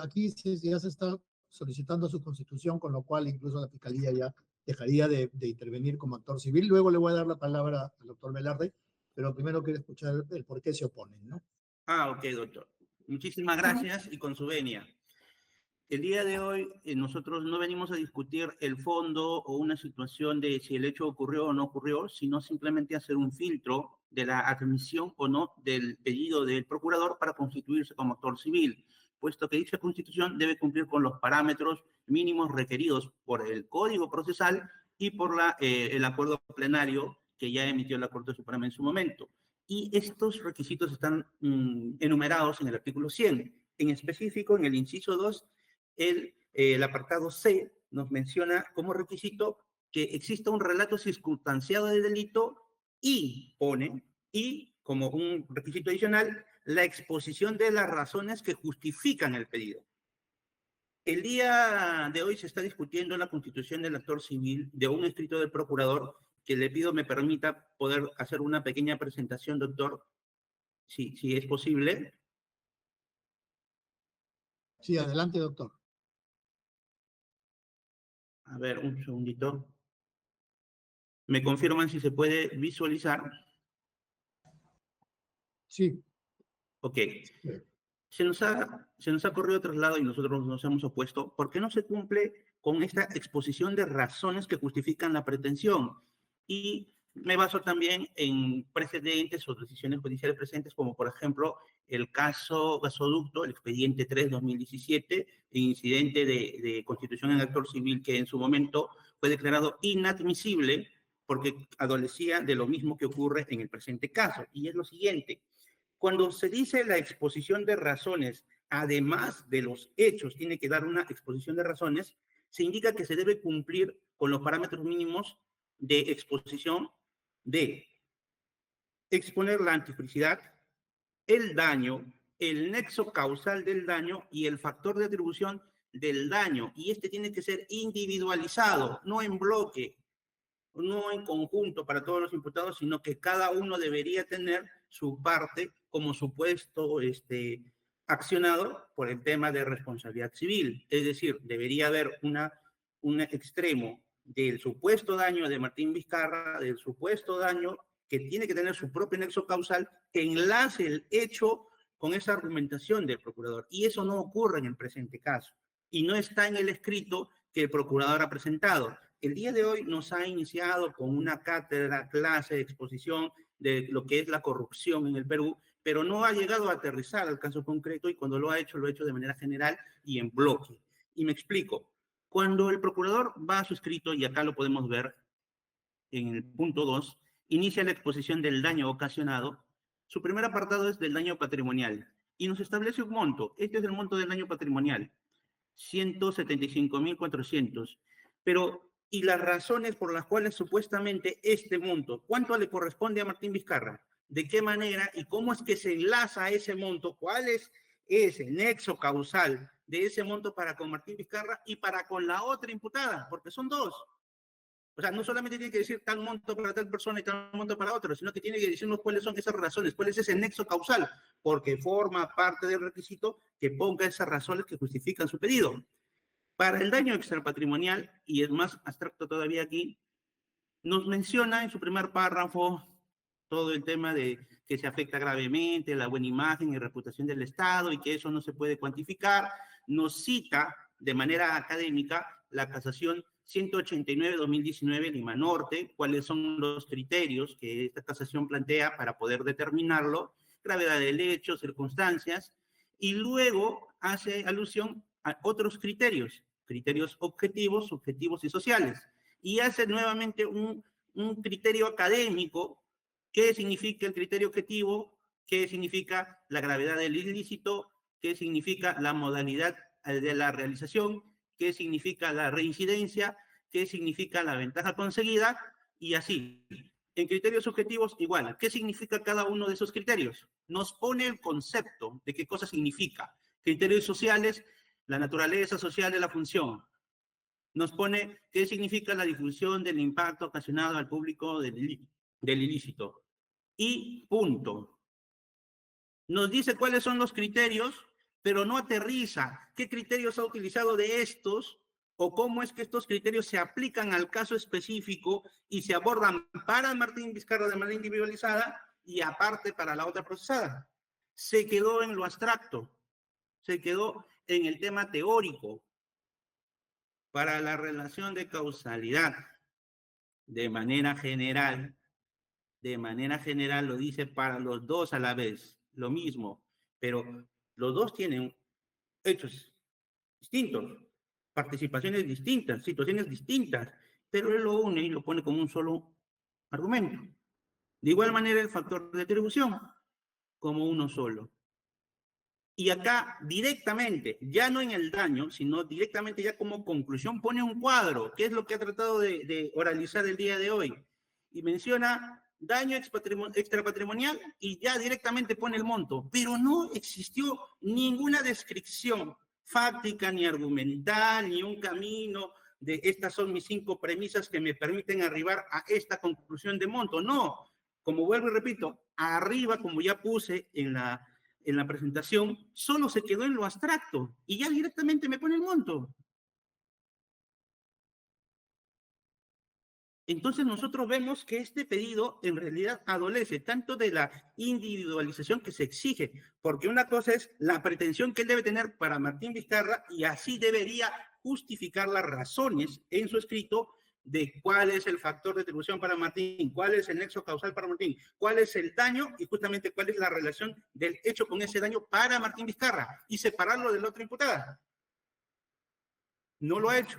aquí ya se está solicitando su constitución, con lo cual incluso la Fiscalía ya dejaría de intervenir como actor civil. Luego le voy a dar la palabra al doctor Velarde, pero primero quiero escuchar el por qué se oponen, ¿no? ok, doctor. Muchísimas gracias y con su venia. El día de hoy nosotros no venimos a discutir el fondo o una situación de si el hecho ocurrió o no ocurrió, sino simplemente hacer un filtro de la admisión o no del pedido del procurador para constituirse como actor civil, puesto que dicha constitución debe cumplir con los parámetros mínimos requeridos por el Código Procesal y por el acuerdo plenario que ya emitió la Corte Suprema en su momento. Y estos requisitos están enumerados en el artículo 100. En específico, en el inciso 2, el apartado C nos menciona como requisito que exista un relato circunstanciado de delito y pone, y como un requisito adicional, la exposición de las razones que justifican el pedido. El día de hoy se está discutiendo la constitución del actor civil de un escrito del procurador que le pido me permita poder hacer una pequeña presentación, doctor, si es posible. Sí, adelante, doctor. A ver, un segundito. ¿Me confirman si se puede visualizar? Sí. Ok. Se nos ha corrido traslado y nosotros nos hemos opuesto. ¿Por qué no se cumple con esta exposición de razones que justifican la pretensión? Y me baso también en precedentes o decisiones judiciales presentes, como por ejemplo el caso gasoducto, el expediente 3-2017, el incidente de constitución en actor civil que en su momento fue declarado inadmisible porque adolecía de lo mismo que ocurre en el presente caso. Y es lo siguiente. Cuando se dice la exposición de razones, además de los hechos, tiene que dar una exposición de razones, se indica que se debe cumplir con los parámetros mínimos de exposición de exponer la antifelicidad, el daño, el nexo causal del daño y el factor de atribución del daño. Y este tiene que ser individualizado, no en bloque, no en conjunto para todos los imputados, sino que cada uno debería tener su parte como supuesto accionado por el tema de responsabilidad civil. Es decir, debería haber un extremo del supuesto daño de Martín Vizcarra, del supuesto daño que tiene que tener su propio nexo causal, que enlace el hecho con esa argumentación del procurador. Y eso no ocurre en el presente caso. Y no está en el escrito que el procurador ha presentado. El día de hoy nos ha iniciado con una cátedra, clase de exposición de lo que es la corrupción en el Perú, pero no ha llegado a aterrizar al caso concreto y cuando lo ha hecho de manera general y en bloque. Y me explico. Cuando el procurador va a su escrito, y acá lo podemos ver en el punto 2, inicia la exposición del daño ocasionado. Su primer apartado es del daño patrimonial y nos establece un monto. Este es el monto del daño patrimonial, 175.400. Pero, ¿y las razones por las cuales supuestamente este monto, cuánto le corresponde a Martín Vizcarra? ¿De qué manera y cómo es que se enlaza a ese monto? ¿Cuál es ese nexo causal de ese monto para con Martín Vizcarra y para con la otra imputada? Porque son dos. O sea, no solamente tiene que decir tal monto para tal persona y tal monto para otro, sino que tiene que decirnos cuáles son esas razones, cuál es ese nexo causal, porque forma parte del requisito que ponga esas razones que justifican su pedido. Para el daño extrapatrimonial, y es más abstracto todavía aquí, nos menciona en su primer párrafo todo el tema de que se afecta gravemente la buena imagen y reputación del Estado y que eso no se puede cuantificar. Nos cita de manera académica la casación 189-2019 Lima Norte, cuáles son los criterios que esta casación plantea para poder determinarlo, gravedad del hecho, circunstancias. y luego hace alusión a otros criterios, criterios objetivos, subjetivos y sociales, y hace nuevamente un criterio académico. ¿Qué significa el criterio objetivo? ¿Qué significa la gravedad del ilícito? ¿Qué significa la modalidad de la realización? ¿Qué significa la reincidencia? ¿Qué significa la ventaja conseguida? Y así. En criterios subjetivos, igual. ¿Qué significa cada uno de esos criterios? Nos pone el concepto de qué cosa significa. Criterios sociales, la naturaleza social de la función. Nos pone qué significa la difusión del impacto ocasionado al público del ilícito. Y punto. Nos dice cuáles son los criterios, pero no aterriza qué criterios ha utilizado de estos o cómo es que estos criterios se aplican al caso específico y se abordan para Martín Vizcarra de manera individualizada y aparte para la otra procesada. Se quedó en lo abstracto, se quedó en el tema teórico. Para la relación de causalidad, de manera general lo dice para los dos a la vez, lo mismo, pero los dos tienen hechos distintos, participaciones distintas, situaciones distintas, pero él lo une y lo pone como un solo argumento. De igual manera el factor de atribución, como uno solo. Y acá directamente, ya no en el daño, sino directamente ya como conclusión pone un cuadro, que es lo que ha tratado de oralizar el día de hoy. Y menciona daño extrapatrimonial y ya directamente pone el monto. Pero no existió ninguna descripción fáctica, ni argumental, ni un camino de estas son mis 5 premisas que me permiten arribar a esta conclusión de monto. No, como vuelvo y repito, arriba, como ya puse en la presentación, solo se quedó en lo abstracto y ya directamente me pone el monto. Entonces nosotros vemos que este pedido en realidad adolece tanto de la individualización que se exige, porque una cosa es la pretensión que él debe tener para Martín Vizcarra y así debería justificar las razones en su escrito de cuál es el factor de atribución para Martín, cuál es el nexo causal para Martín, cuál es el daño y justamente cuál es la relación del hecho con ese daño para Martín Vizcarra y separarlo de la otra imputada. No lo ha hecho.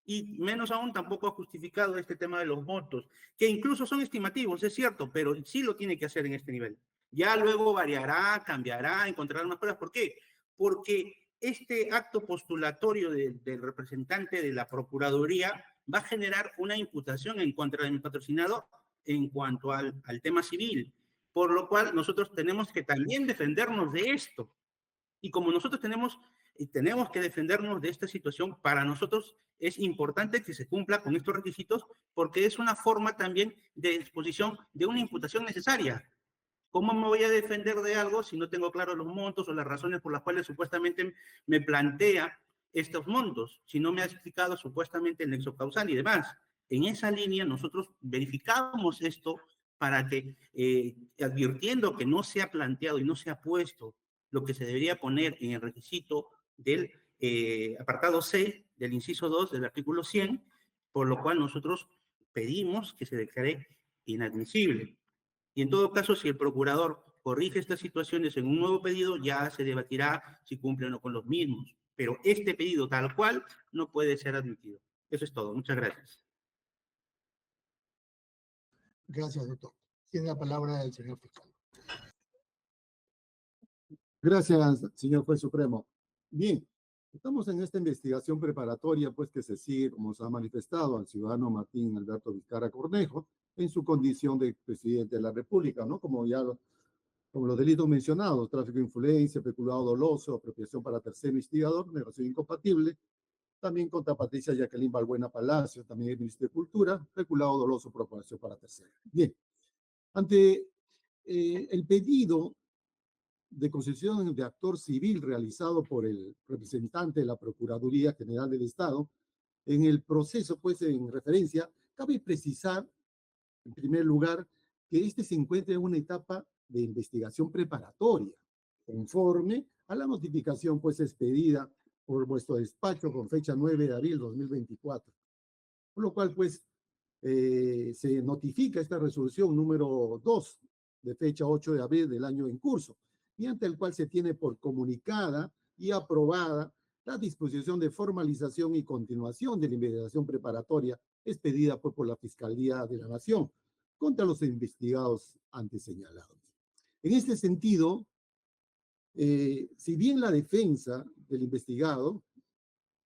Y menos aún tampoco ha justificado este tema de los montos, que incluso son estimativos, es cierto, pero sí lo tiene que hacer en este nivel. Ya luego variará, cambiará, encontrará más cosas. ¿Por qué? Porque este acto postulatorio del representante de la Procuraduría va a generar una imputación en contra de mi patrocinado en cuanto al tema civil, por lo cual nosotros tenemos que también defendernos de esto. Y como nosotros tenemos que defendernos de esta situación, para nosotros es importante que se cumpla con estos requisitos porque es una forma también de exposición de una imputación necesaria. ¿Cómo me voy a defender de algo si no tengo claros los montos o las razones por las cuales supuestamente me plantea estos montos? Si no me ha explicado supuestamente el nexo causal y demás. En esa línea nosotros verificamos esto para que, advirtiendo que no se ha planteado y no se ha puesto lo que se debería poner en el requisito del apartado C del inciso 2 del artículo 100, por lo cual nosotros pedimos que se declare inadmisible. Y en todo caso, si el procurador corrige estas situaciones en un nuevo pedido, ya se debatirá si cumple o no con los mismos. Pero este pedido tal cual no puede ser admitido. Eso es todo. Muchas gracias. Gracias, doctor. Tiene la palabra el señor fiscal. Gracias, señor juez supremo. Bien, estamos en esta investigación preparatoria, pues que se sigue, como se ha manifestado, al ciudadano Martín Alberto Vizcarra Cornejo en su condición de presidente de la República, ¿no? Como los delitos mencionados, tráfico de influencia, peculado doloso, apropiación para tercero instigador, negación incompatible, también contra Patricia Jacqueline Balbuena Palacio, también el ministro de Cultura, peculado doloso, propagación para tercero. Bien, ante el pedido de constitución de actor civil realizado por el representante de la Procuraduría General del Estado, en el proceso, pues, en referencia, cabe precisar, en primer lugar, que este se encuentra en una etapa de investigación preparatoria, conforme a la notificación, pues, expedida por vuestro despacho con fecha 9 de abril de 2024. Por lo cual, pues, se notifica esta resolución número 2 de fecha 8 de abril del año en curso, mediante el cual se tiene por comunicada y aprobada la disposición de formalización y continuación de la investigación preparatoria expedida por la Fiscalía de la Nación contra los investigados antes señalados. En este sentido, si bien la defensa del investigado,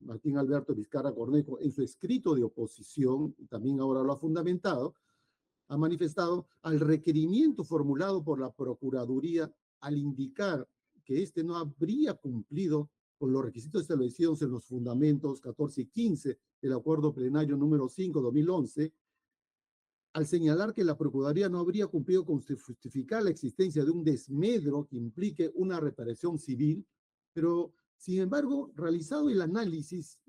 Martín Alberto Vizcarra Cornejo, en su escrito de oposición, y también ahora lo ha fundamentado, ha manifestado al requerimiento formulado por la Procuraduría al indicar que éste no habría cumplido con los requisitos establecidos en los fundamentos 14 y 15 del Acuerdo Plenario número 5/2011, al señalar que la Procuraduría no habría cumplido con justificar la existencia de un desmedro que implique una reparación civil, pero, sin embargo, realizado el análisis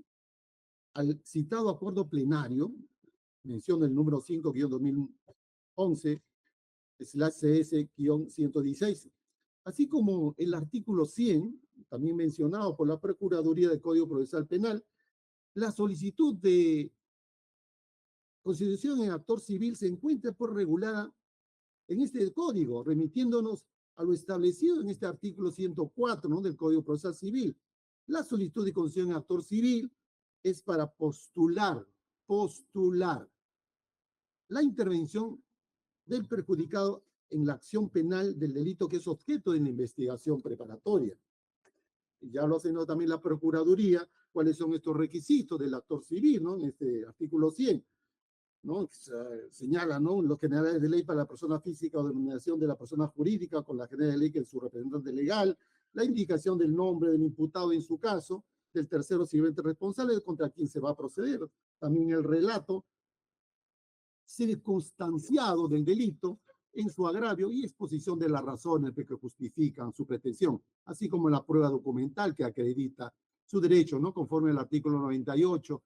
al citado acuerdo plenario, menciona el número 5-2011/CS-116, así como el artículo 100, también mencionado por la Procuraduría del Código Procesal Penal, la solicitud de constitución en actor civil se encuentra por regulada en este código, remitiéndonos a lo establecido en este artículo 104, ¿no?, del Código Procesal Civil. La solicitud de constitución en actor civil es para postular la intervención del perjudicado en la acción penal del delito que es objeto de la investigación preparatoria. Ya lo ha señalado también la Procuraduría, cuáles son estos requisitos del actor civil, ¿no?, en este artículo 100. ¿No? Señala, ¿no?, los generales de ley para la persona física o denominación de la persona jurídica con la general de ley que es su representante legal, la indicación del nombre del imputado en su caso, del tercero sirviente responsable contra quien se va a proceder, también el relato circunstanciado del delito en su agravio y exposición de las razones que justifican su pretensión, así como la prueba documental que acredita su derecho, ¿no?, conforme al artículo 98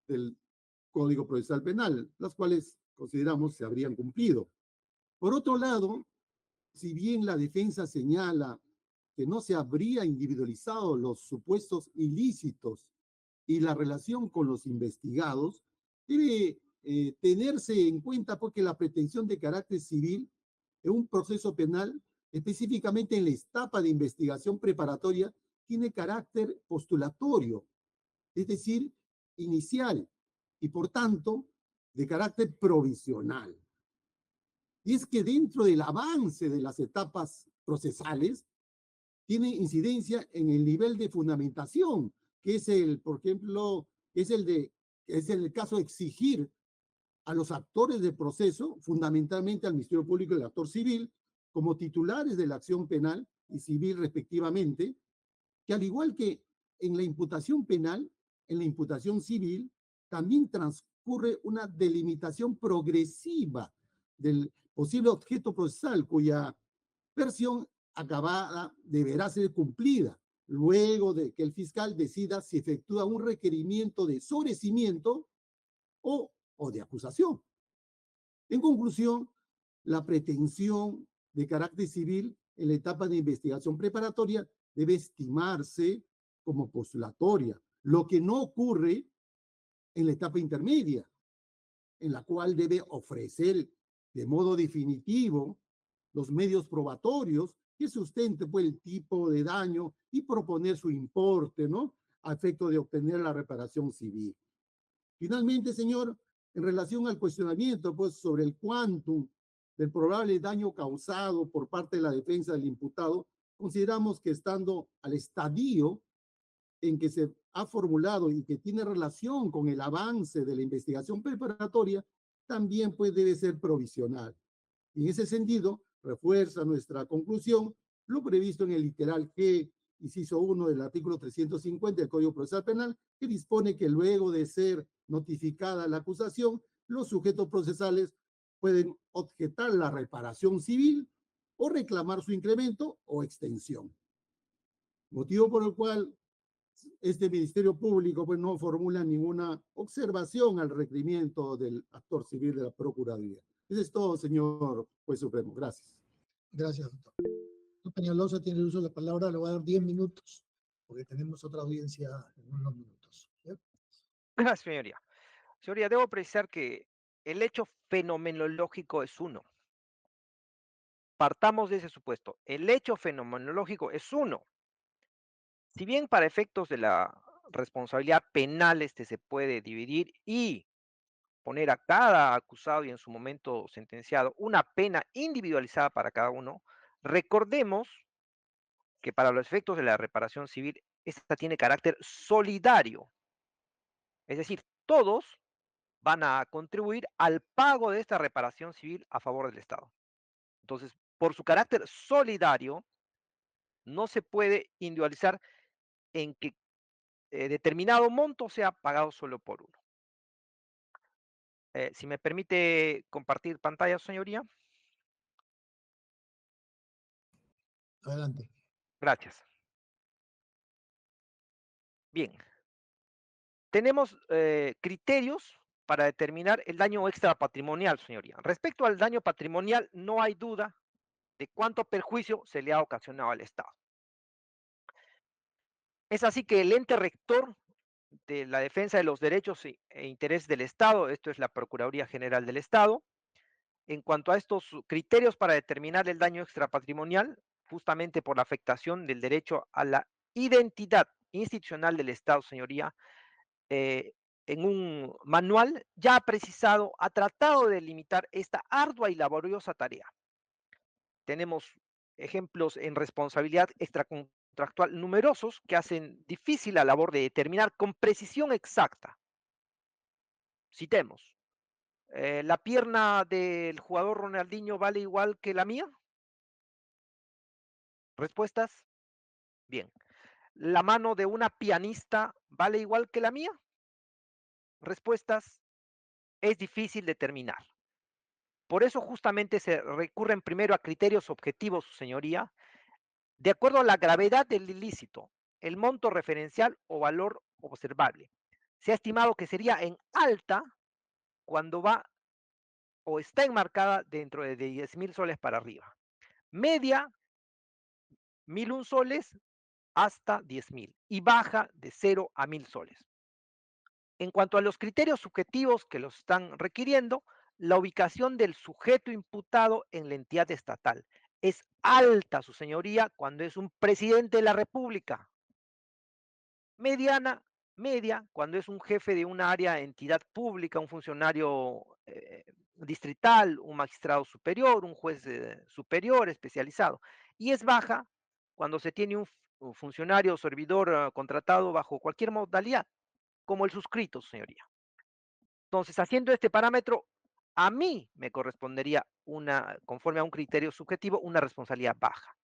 del Código Procesal Penal, las cuales consideramos se habrían cumplido. Por otro lado, si bien la defensa señala que no se habría individualizado los supuestos ilícitos y la relación con los investigados, debe tenerse en cuenta porque la pretensión de carácter civil en un proceso penal, específicamente en la etapa de investigación preparatoria, tiene carácter postulatorio, es decir, inicial, y por tanto de carácter provisional. Y es que dentro del avance de las etapas procesales tiene incidencia en el nivel de fundamentación, que es por ejemplo, es el caso de exigir a los actores del proceso, fundamentalmente al Ministerio Público y al actor civil, como titulares de la acción penal y civil respectivamente, que al igual que en la imputación penal, en la imputación civil, también transcurre una delimitación progresiva del posible objeto procesal cuya versión acabada deberá ser cumplida luego de que el fiscal decida si efectúa un requerimiento de sobreseimiento o de acusación. En conclusión, la pretensión de carácter civil en la etapa de investigación preparatoria debe estimarse como postulatoria, lo que no ocurre en la etapa intermedia, en la cual debe ofrecer de modo definitivo los medios probatorios que sustenten pues, el tipo de daño y proponer su importe, ¿no?, a efecto de obtener la reparación civil. Finalmente, señor, en relación al cuestionamiento pues, sobre el quantum del probable daño causado por parte de la defensa del imputado, consideramos que estando al estadio en que se ha formulado y que tiene relación con el avance de la investigación preparatoria, también pues, debe ser provisional. Y en ese sentido, refuerza nuestra conclusión lo previsto en el literal G, inciso 1 del artículo 350 del Código Procesal Penal, que dispone que luego de ser notificada la acusación, los sujetos procesales pueden objetar la reparación civil o reclamar su incremento o extensión. Motivo por el cual este Ministerio Público pues, no formula ninguna observación al requerimiento del actor civil de la Procuraduría. Eso es todo, señor Juez Supremo. Gracias. Gracias, doctor. Peñalosa tiene el uso de la palabra, le voy a dar 10 minutos, porque tenemos otra audiencia en unos minutos. ¿Sí? Señoría. Señoría, debo precisar que el hecho fenomenológico es uno. partamos de ese supuesto. El hecho fenomenológico es uno. Si bien para efectos de la responsabilidad penal se puede dividir y poner a cada acusado y en su momento sentenciado una pena individualizada para cada uno, recordemos que para los efectos de la reparación civil, esta tiene carácter solidario. Es decir, todos van a contribuir al pago de esta reparación civil a favor del Estado. Entonces, por su carácter solidario, no se puede individualizar en que determinado monto sea pagado solo por uno. Si me permite compartir pantalla, señoría. Adelante. Gracias. Bien. Tenemos criterios para determinar el daño extrapatrimonial, señoría. Respecto al daño patrimonial, no hay duda de cuánto perjuicio se le ha ocasionado al Estado. Es así que el ente rector de la defensa de los derechos e intereses del Estado, esto es la Procuraduría General del Estado, en cuanto a estos criterios para determinar el daño extrapatrimonial, justamente por la afectación del derecho a la identidad institucional del Estado, señoría, eh, en un manual ya precisado, ha tratado de limitar esta ardua y laboriosa tarea. Tenemos ejemplos en responsabilidad extracontractual numerosos que hacen difícil la labor de determinar con precisión exacta. Citemos, ¿la pierna del jugador Ronaldinho vale igual que la mía? ¿Respuestas? Bien. ¿La mano de una pianista vale igual que la mía? Respuestas. Es difícil determinar. Por eso justamente se recurren primero a criterios objetivos, su señoría, de acuerdo a la gravedad del ilícito, el monto referencial o valor observable. Se ha estimado que sería en alta cuando va o está enmarcada dentro de 10.000 soles para arriba. Media, 1.001 soles hasta 10.000 y baja de 0 a 1.000 soles. En cuanto a los criterios subjetivos que los están requiriendo, la ubicación del sujeto imputado en la entidad estatal es alta, su señoría, cuando es un presidente de la República. Mediana, media, cuando es un jefe de una área, entidad pública, un funcionario distrital, un magistrado superior, un juez superior especializado. Y es baja cuando se tiene un funcionario o servidor contratado bajo cualquier modalidad, como el suscrito, señoría. Entonces, haciendo este parámetro, a mí me correspondería conforme a un criterio subjetivo, una responsabilidad baja.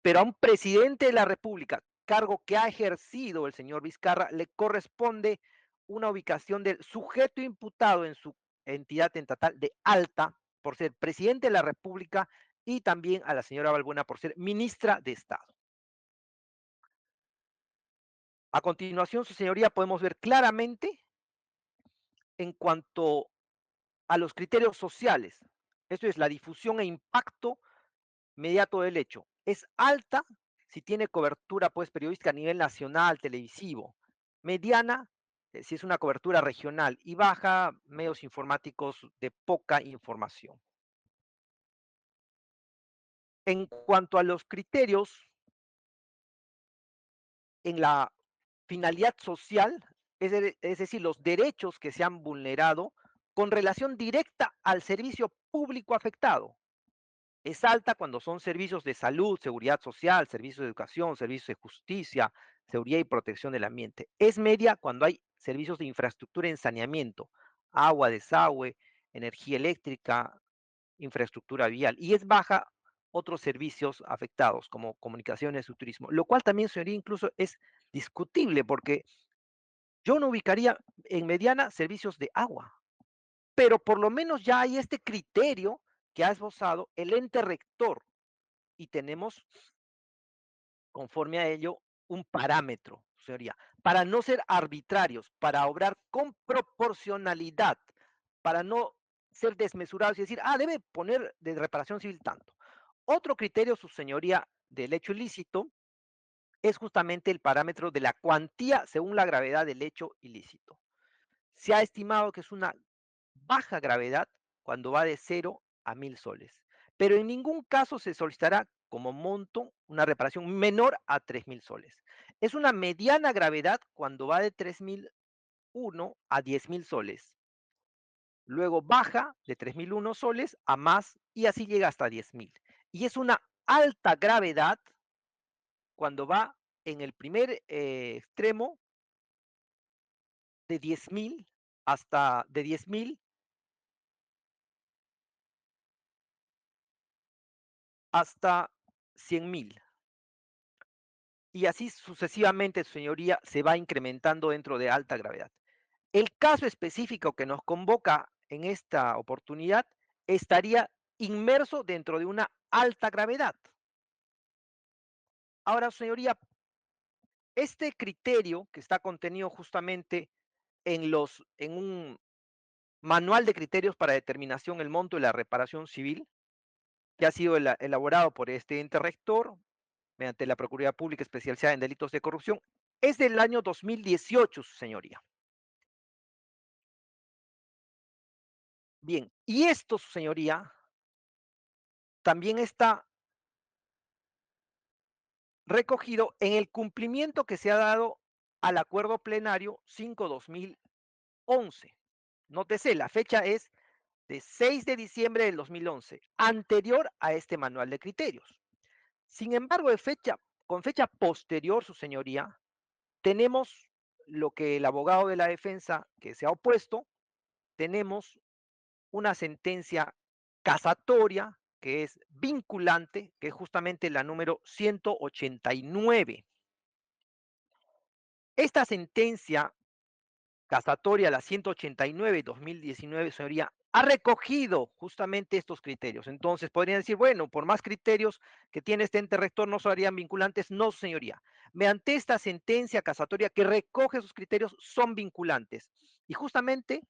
Pero a un presidente de la República, cargo que ha ejercido el señor Vizcarra, le corresponde una ubicación del sujeto imputado en su entidad estatal de alta por ser presidente de la República y también a la señora Balbuena por ser ministra de Estado. A continuación, su señoría, podemos ver claramente en cuanto a los criterios sociales. Esto es la difusión e impacto inmediato del hecho. Es alta si tiene cobertura pues periodística a nivel nacional, televisivo. Mediana si es una cobertura regional y baja medios informáticos de poca información. En cuanto a los criterios en la finalidad social, es decir, los derechos que se han vulnerado con relación directa al servicio público afectado. Es alta cuando son servicios de salud, seguridad social, servicios de educación, servicios de justicia, seguridad y protección del ambiente. Es media cuando hay servicios de infraestructura en saneamiento, agua, desagüe, energía eléctrica, infraestructura vial. Y es baja otros servicios afectados como comunicaciones y turismo, lo cual también, señoría, incluso es discutible porque yo no ubicaría en mediana servicios de agua, pero por lo menos ya hay este criterio que ha esbozado el ente rector y tenemos, conforme a ello, un parámetro, señoría, para no ser arbitrarios, para obrar con proporcionalidad, para no ser desmesurados y decir, debe poner de reparación civil tanto. Otro criterio, su señoría, del hecho ilícito es justamente el parámetro de la cuantía según la gravedad del hecho ilícito. Se ha estimado que es una baja gravedad cuando va de 0 a 1.000 soles. pero en ningún caso se solicitará como monto una reparación menor a 3.000 soles. Es una mediana gravedad cuando va de 3.001 a 10.000 soles. Luego baja de 3.001 soles a más y así llega hasta 10.000. Y es una alta gravedad cuando va en el primer extremo de 10.000 hasta de 10.000 hasta 100.000. Y así sucesivamente, señoría, se va incrementando dentro de alta gravedad. El caso específico que nos convoca en esta oportunidad estaría inmerso dentro de una alta gravedad. Ahora, señoría, este criterio que está contenido justamente en un manual de criterios para determinación el monto de la reparación civil, que ha sido elaborado por este ente rector mediante la Procuraduría Pública Especializada en Delitos de Corrupción, es del año 2018, su señoría. Bien, y esto, su señoría, también está recogido en el cumplimiento que se ha dado al acuerdo plenario 5/2011. Nótese, la fecha es de 6 de diciembre del 2011, anterior a este manual de criterios. Sin embargo, con fecha posterior, su señoría, tenemos lo que el abogado de la defensa que se ha opuesto, tenemos una sentencia casatoria que es vinculante, que es justamente la número 189. Esta sentencia casatoria, la 189/2019, señoría, ha recogido justamente estos criterios. Entonces, podrían decir, bueno, por más criterios que tiene este ente rector no serían vinculantes. No, señoría. Mediante esta sentencia casatoria que recoge esos criterios, son vinculantes. Y justamente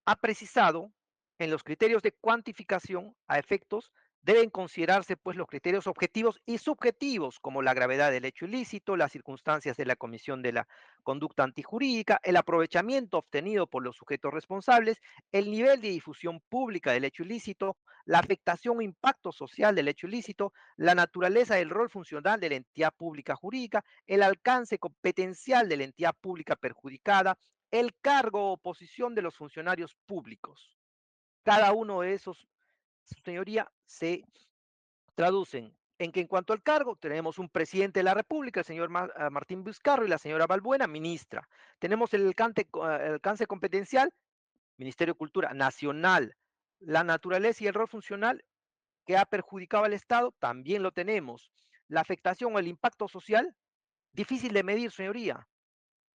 ha precisado en los criterios de cuantificación a efectos deben considerarse pues los criterios objetivos y subjetivos como la gravedad del hecho ilícito, las circunstancias de la comisión de la conducta antijurídica, el aprovechamiento obtenido por los sujetos responsables, el nivel de difusión pública del hecho ilícito, la afectación o impacto social del hecho ilícito, la naturaleza del rol funcional de la entidad pública jurídica, el alcance competencial de la entidad pública perjudicada, el cargo o posición de los funcionarios públicos. Cada uno de esos, señoría, se traducen en que en cuanto al cargo, tenemos un presidente de la República, el señor Martín Vizcarro, y la señora Balbuena, ministra. Tenemos el alcance competencial, Ministerio de Cultura Nacional. La naturaleza y el rol funcional que ha perjudicado al Estado, también lo tenemos. La afectación o el impacto social, difícil de medir, señoría,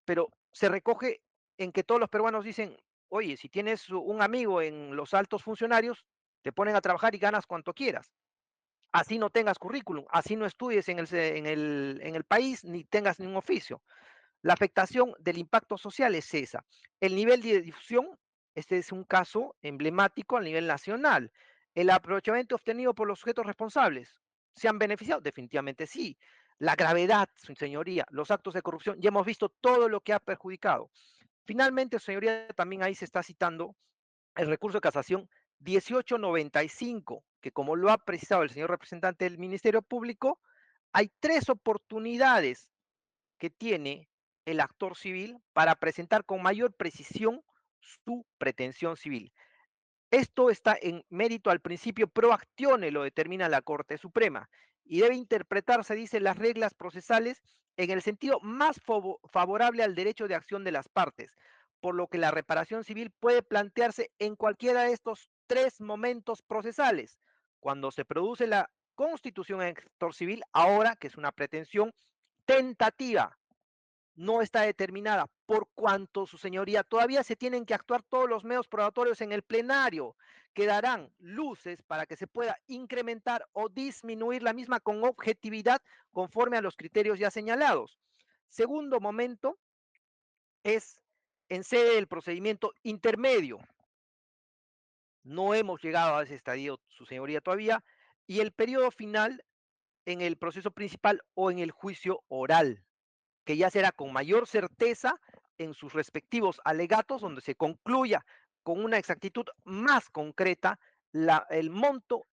pero se recoge en que todos los peruanos dicen, oye, si tienes un amigo en los altos funcionarios, te ponen a trabajar y ganas cuanto quieras. Así no tengas currículum, así no estudies en el país ni tengas ningún oficio. La afectación del impacto social es esa. El nivel de difusión, este es un caso emblemático a nivel nacional. El aprovechamiento obtenido por los sujetos responsables, ¿se han beneficiado? Definitivamente sí. La gravedad, señoría, los actos de corrupción, ya hemos visto todo lo que ha perjudicado. Finalmente, señoría, también ahí se está citando el recurso de casación 1895, que como lo ha precisado el señor representante del Ministerio Público, hay 3 oportunidades que tiene el actor civil para presentar con mayor precisión su pretensión civil. Esto está en mérito al principio pro actione, lo determina la Corte Suprema, y debe interpretarse, dice, las reglas procesales en el sentido más favorable al derecho de acción de las partes, por lo que la reparación civil puede plantearse en cualquiera de estos 3 momentos procesales, cuando se produce la constitución en actor civil, ahora que es una pretensión tentativa, no está determinada, por cuanto, su señoría, todavía se tienen que actuar todos los medios probatorios en el plenario, que darán luces para que se pueda incrementar o disminuir la misma con objetividad conforme a los criterios ya señalados. Segundo momento es en sede del procedimiento intermedio. No hemos llegado a ese estadio, su señoría, todavía, y el periodo final en el proceso principal o en el juicio oral, que ya será con mayor certeza en sus respectivos alegatos, donde se concluya con una exactitud más concreta el monto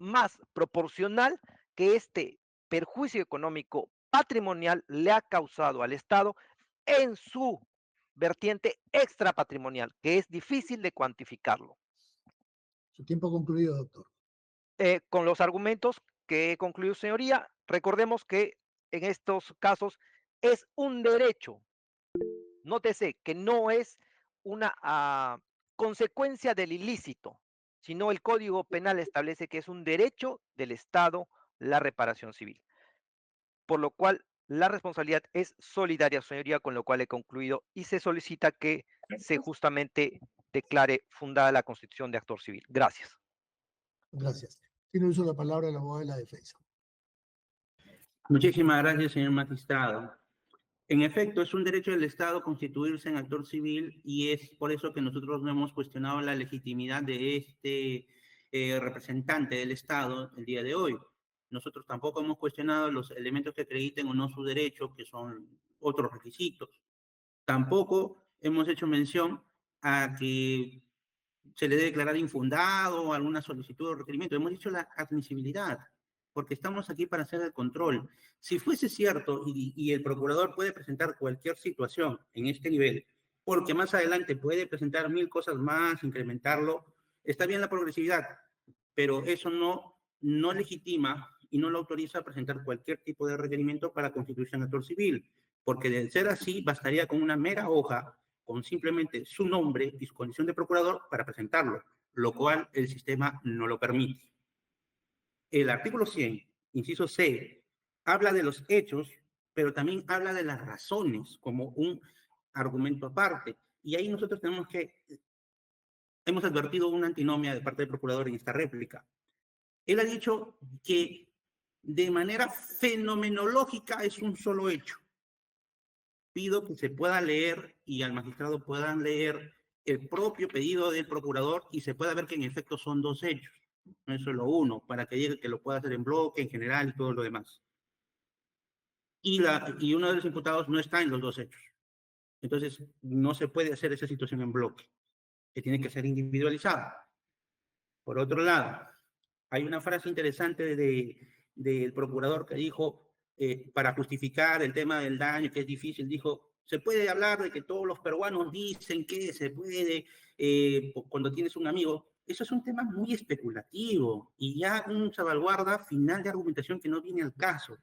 más proporcional que este perjuicio económico patrimonial le ha causado al Estado en su vertiente extrapatrimonial, que es difícil de cuantificarlo. Su tiempo concluido, doctor. Con los argumentos que he concluido, señoría, recordemos que en estos casos es un derecho. Nótese que no es una consecuencia del ilícito, sino el Código Penal establece que es un derecho del Estado la reparación civil. Por lo cual, la responsabilidad es solidaria, señoría, con lo cual he concluido y se solicita que se justamente declare fundada la constitución de actor civil. Gracias. Gracias. Tiene uso de la palabra el abogado de la defensa. Muchísimas gracias, señor magistrado. En efecto, es un derecho del Estado constituirse en actor civil y es por eso que nosotros no hemos cuestionado la legitimidad de este representante del Estado el día de hoy. Nosotros tampoco hemos cuestionado los elementos que acrediten o no su derecho, que son otros requisitos. Tampoco hemos hecho mención a que se le debe declarar infundado alguna solicitud o requerimiento. Hemos dicho la admisibilidad, porque estamos aquí para hacer el control. Si fuese cierto y el procurador puede presentar cualquier situación en este nivel, porque más adelante puede presentar 1000 cosas más, incrementarlo, está bien la progresividad, pero eso no legitima y no lo autoriza a presentar cualquier tipo de requerimiento para constituirse en actor civil, porque de ser así bastaría con una mera hoja con simplemente su nombre y su condición de procurador para presentarlo, lo cual el sistema no lo permite. El artículo 100, inciso C, habla de los hechos, pero también habla de las razones como un argumento aparte. Y ahí nosotros hemos advertido una antinomia de parte del procurador en esta réplica. Él ha dicho que de manera fenomenológica es un solo hecho. Pido que se pueda leer y al magistrado puedan leer el propio pedido del procurador y se pueda ver que en efecto son 2 hechos, no es solo uno, para que diga que lo pueda hacer en bloque, en general y todo lo demás. Y uno de los imputados no está en los 2 hechos. Entonces, no se puede hacer esa situación en bloque, que tiene que ser individualizada. Por otro lado, hay una frase interesante del procurador que dijo, para justificar el tema del daño, que es difícil, dijo, se puede hablar de que todos los peruanos dicen que se puede cuando tienes un amigo. Eso es un tema muy especulativo y ya un salvaguarda final de argumentación que no viene al caso.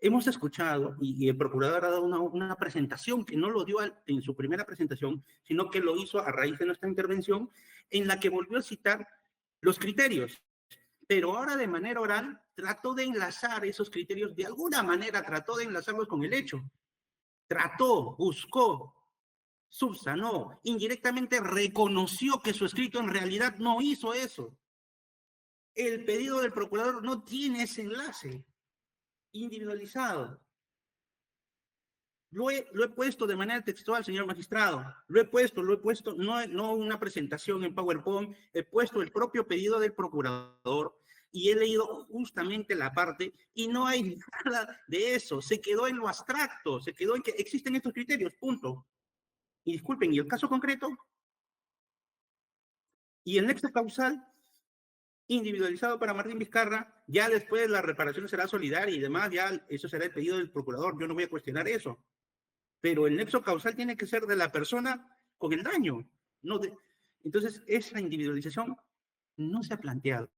Hemos escuchado, y el procurador ha dado una presentación que no lo dio en su primera presentación, sino que lo hizo a raíz de nuestra intervención, en la que volvió a citar los criterios. Pero ahora de manera oral trató de enlazar esos criterios, de alguna manera trató de enlazarlos con el hecho. Trató, buscó, subsanó, indirectamente reconoció que su escrito en realidad no hizo eso. El pedido del procurador no tiene ese enlace individualizado. Lo he puesto de manera textual, señor magistrado. Lo he puesto, no una presentación en PowerPoint, he puesto el propio pedido del procurador y he leído justamente la parte y no hay nada de eso. Se quedó en lo abstracto, se quedó en que existen estos criterios, punto. Y disculpen, ¿y el caso concreto? ¿Y el nexo causal? Individualizado para Martín Vizcarra, ya después la reparación será solidaria y demás, ya eso será el pedido del procurador, yo no voy a cuestionar eso. Pero el nexo causal tiene que ser de la persona con el daño. Entonces, esa individualización no se ha planteado,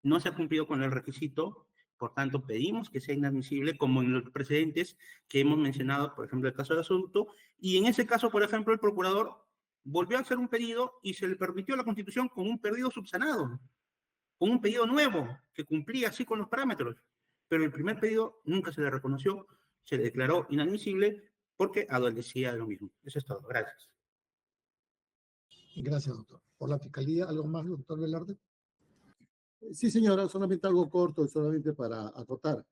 no se ha cumplido con el requisito, por tanto, pedimos que sea inadmisible, como en los precedentes que hemos mencionado, por ejemplo, el caso del asunto, y en ese caso, por ejemplo, el procurador volvió a hacer un pedido y se le permitió la constitución con un pedido subsanado, con un pedido nuevo, que cumplía así con los parámetros, pero el primer pedido nunca se le reconoció, se le declaró inadmisible, porque adolecía de lo mismo. Eso es todo. Gracias. Gracias, doctor. Por la fiscalía, ¿algo más, doctor Velarde? Sí, señora, solamente algo corto, solamente para acotar.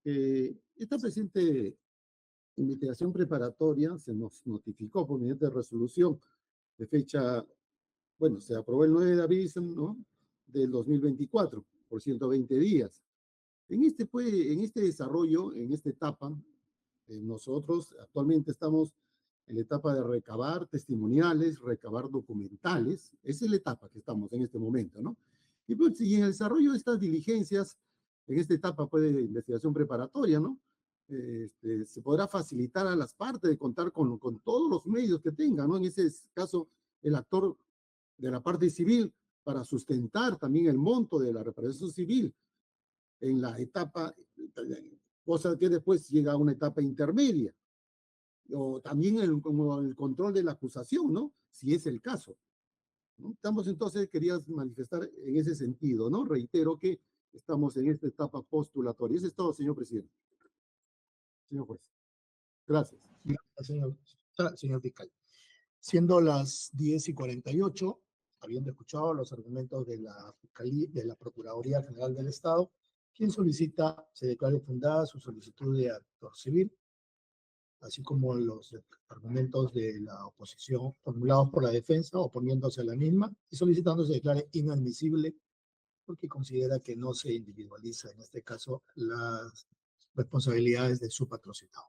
Esta presente investigación preparatoria se nos notificó por mediante resolución de fecha, bueno, se aprobó el 9 de abril, ¿no?, del 2024, por 120 días. En este desarrollo, en esta etapa, nosotros actualmente estamos en la etapa de recabar testimoniales, recabar documentales. Esa es la etapa que estamos en este momento, ¿no? Y, pues, y en el desarrollo de estas diligencias, en esta etapa pues, de investigación preparatoria, ¿no? Se podrá facilitar a las partes de contar con todos los medios que tengan, ¿no? En ese caso, el actor de la parte civil para sustentar también el monto de la reparación civil en la etapa, cosa que después llega a una etapa intermedia, o también como el control de la acusación, ¿no? Si es el caso, ¿no? Estamos entonces, querías manifestar en ese sentido, ¿no? Reitero que estamos en esta etapa postulatoria. Eso es todo, señor presidente. Señor juez. Gracias. Gracias, señor fiscal. Siendo las 10:48, habiendo escuchado los argumentos de la Fiscalía, de la Procuraduría General del Estado, quien solicita se declare fundada su solicitud de actor civil, así como los argumentos de la oposición formulados por la defensa, oponiéndose a la misma y solicitando se declare inadmisible porque considera que no se individualiza, en este caso, las responsabilidades de su patrocinado.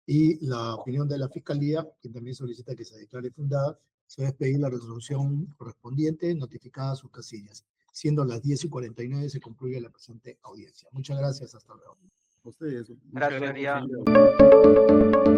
Y la opinión de la Fiscalía, que también solicita que se declare fundada, se debe pedir la resolución correspondiente notificada a sus casillas. Siendo las 10:49, se concluye la presente audiencia. Muchas gracias, hasta luego. Ustedes. Gracias, Muchas señoría. señoría.